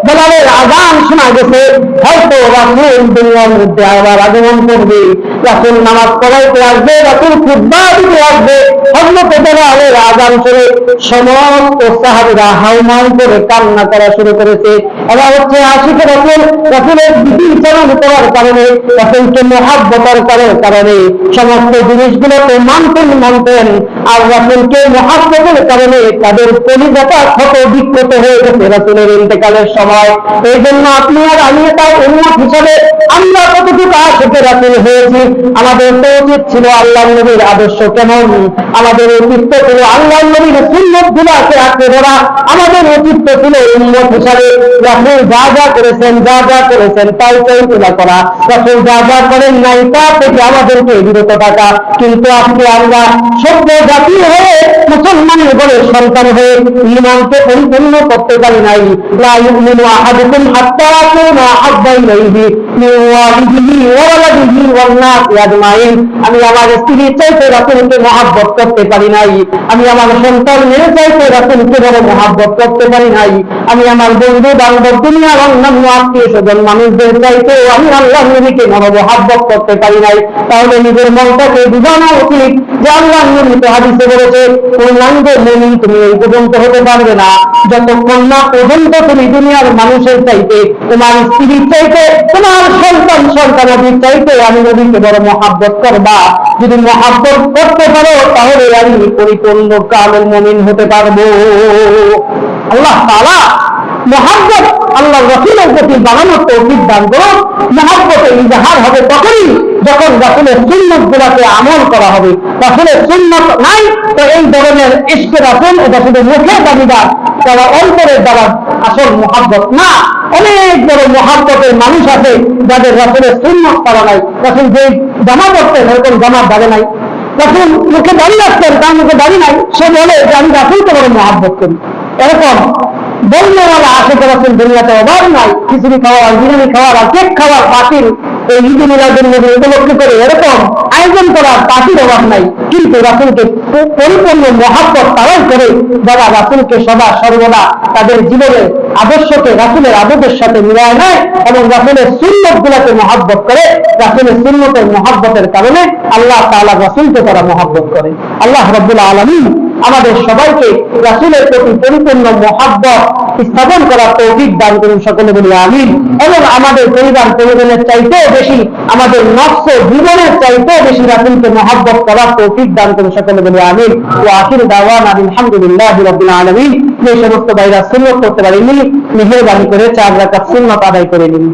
[SPEAKER 1] বেলালের আযান শোনা গেছে। হয়তো রাসূল দুনিয়ার মধ্যে আবার আগমন করবে, রাসূল নামাজ পড়াইতে আসবে, রাসূল খুতবা দিতে আসবে। হযরত বেলালের আযান শুনে সমস্ত সাহাবীরা হাউমাউ করে কান্না করা শুরু করেছে। এরা হচ্ছে আশিক রাসূল, রাসূলের বিধি চালন করার কারণে, রাসূলকে মহব্বতের কারণে সমস্ত জিনিসগুলোকে মানতেন। আর রাসূলকে মহব্বতের কারণে তাদের কলিজাটা ক্ষত বিক্ষত হয়ে গেছে রাসূলের ইন্তেকালের সময়। এই জন্য আপনি আর আমি তার উম্মত হিসাবে আমরা কতটুকু আশিকে রাসূল হয়েছি, আমাদের তো উচিত ছিল আল্লাহর নবীর আদর্শ কেমন, আমাদের উচিত ছিল আল্লাহর নবীর সুন্নাত গুলোকে আঁকড়ে ধরা, আমাদের উচিত ছিল উম্মত হিসাবে রাসূল যা যা করেছেন তাই পুরা করা, রাসূল যা যা করেন নাই তা থেকে আমাদেরকে বিরত থাকা। কিন্তু আজকে আমরা সভ্য জাতি হয়ে, মুসলমানের বলে সন্তান হয়ে ঈমানকে পরিপূর্ণ করতে পারি নাই। লা ইউমিনু আহাদুকুম হাত্তা ইয়াকুনা আহাব্বা ইলাইহি মিন ওয়ালিদিহি ওয়া ওয়ালাদিহি ওয়ান নাসি আজমাইন। আমি আমার স্ত্রীর চাইতে রাসূলকে মহব্বত করতে পারি নাই, আমি আমার সন্তানের চাইতে রাসূলকে বড় মহব্বত করতে পারি নাই, আমি আমার বন্ধু বান্ধব দুনিয়ার অন্যান্য আত্মীয় স্বজন মানুষদের চাইতেও আমি আল্লাহর নবীকে বড় মহব্বত করতে পারি নাই। তাহলে নিজের মনটাকে বুঝানো উচিত যে আল্লাহর নবী তো হাদিসে বলেছে, পূর্ণাঙ্গ মুমিন তুমি এই পর্যন্ত হতে পারবে না যতক্ষণ না পর্যন্ত তুমি দুনিয়ার মানুষের চাইতে, তোমার স্ত্রীর চাইতে, তোমার সন্তানাদির চাইতে আমি নবীকে বড় মহব্বত করবা। যদি মহব্বত করতে পারো তাহলে আমি পরিপূর্ণ কামেল মুমিন হতে পারবো। আল্লাহ তাআলা মহব্বত আল্লাহ রাসূলের প্রতি বানানোর তৌফিক দান করুন। মহব্বতের ইজহার হবে তখনই যখন রাসূলের সুন্নাত গুলোকে আমল করা হবে। রাসূলের সুন্নাত নাই তো এই ধরনের ইশকে রাসূল এটা শুধু মুখে দাবিদার, তারা অন্তরের দ্বারা আসল মহব্বত না। অনেক বড় মহব্বতের মানুষ আছে যাদের রাসূলের সুন্নাত করা নাই। রাসূল যে জামা পড়তেন এরকম জামার দাবি নাই, রাসূল মুখে দাড়ি রাখতেন তার মুখে দাড়ি নাই, সে বলে যে আমি রাসূলকে বড় মহব্বত করি। এরকম বলনেওয়ালা আশিক রাসূল দুনিয়াতে অভাব নাই। খিচুড়ি খাওয়ার, বিরিয়ানি খাওয়ার, কেক খাওয়ার পার্টির, এই ঈদ মিলাদুন নবী উপলক্ষ করে এরকম আয়োজন করার পার্টির অভাব নাই। কিন্তু রাসূলকে পরিপূর্ণ মহব্বত তারাই করে যারা রাসূলকে সদা সর্বদা তাদের জীবনের আদর্শকে রাসূলের আদর্শের সাথে মিলায় নেয় এবং রাসূলের সুন্নাত গুলোকে মহব্বত করে। রাসূলের সুন্নতের মহব্বতের কারণে আল্লাহ তাআলা রাসূলকে তারা মহব্বত করে। আল্লাহ রাব্বুল আলামিন আমাদের সবাইকে রাসূলের প্রতি পরিপূর্ণ মহব্বত স্থাপন করার তৌফিক দান করুন, সকলে বলি আমিন। এবং আমাদের পরিবারের চাইতেও বেশি, আমাদের নফস জীবনের চাইতেও বেশি রাসূলকে মহব্বত করার তৌফিক দান করুন, সকলে বলি আমিন। ওয়া আখিরু দাওয়ানা আলহামদুলিল্লাহি রাব্বিল আলামিন। যে সমস্ত ভাইরা সুন্নাত করতে পারেননি মেহেরবানি করে 4 রাকাত সুন্নাত আদায় করে নিন।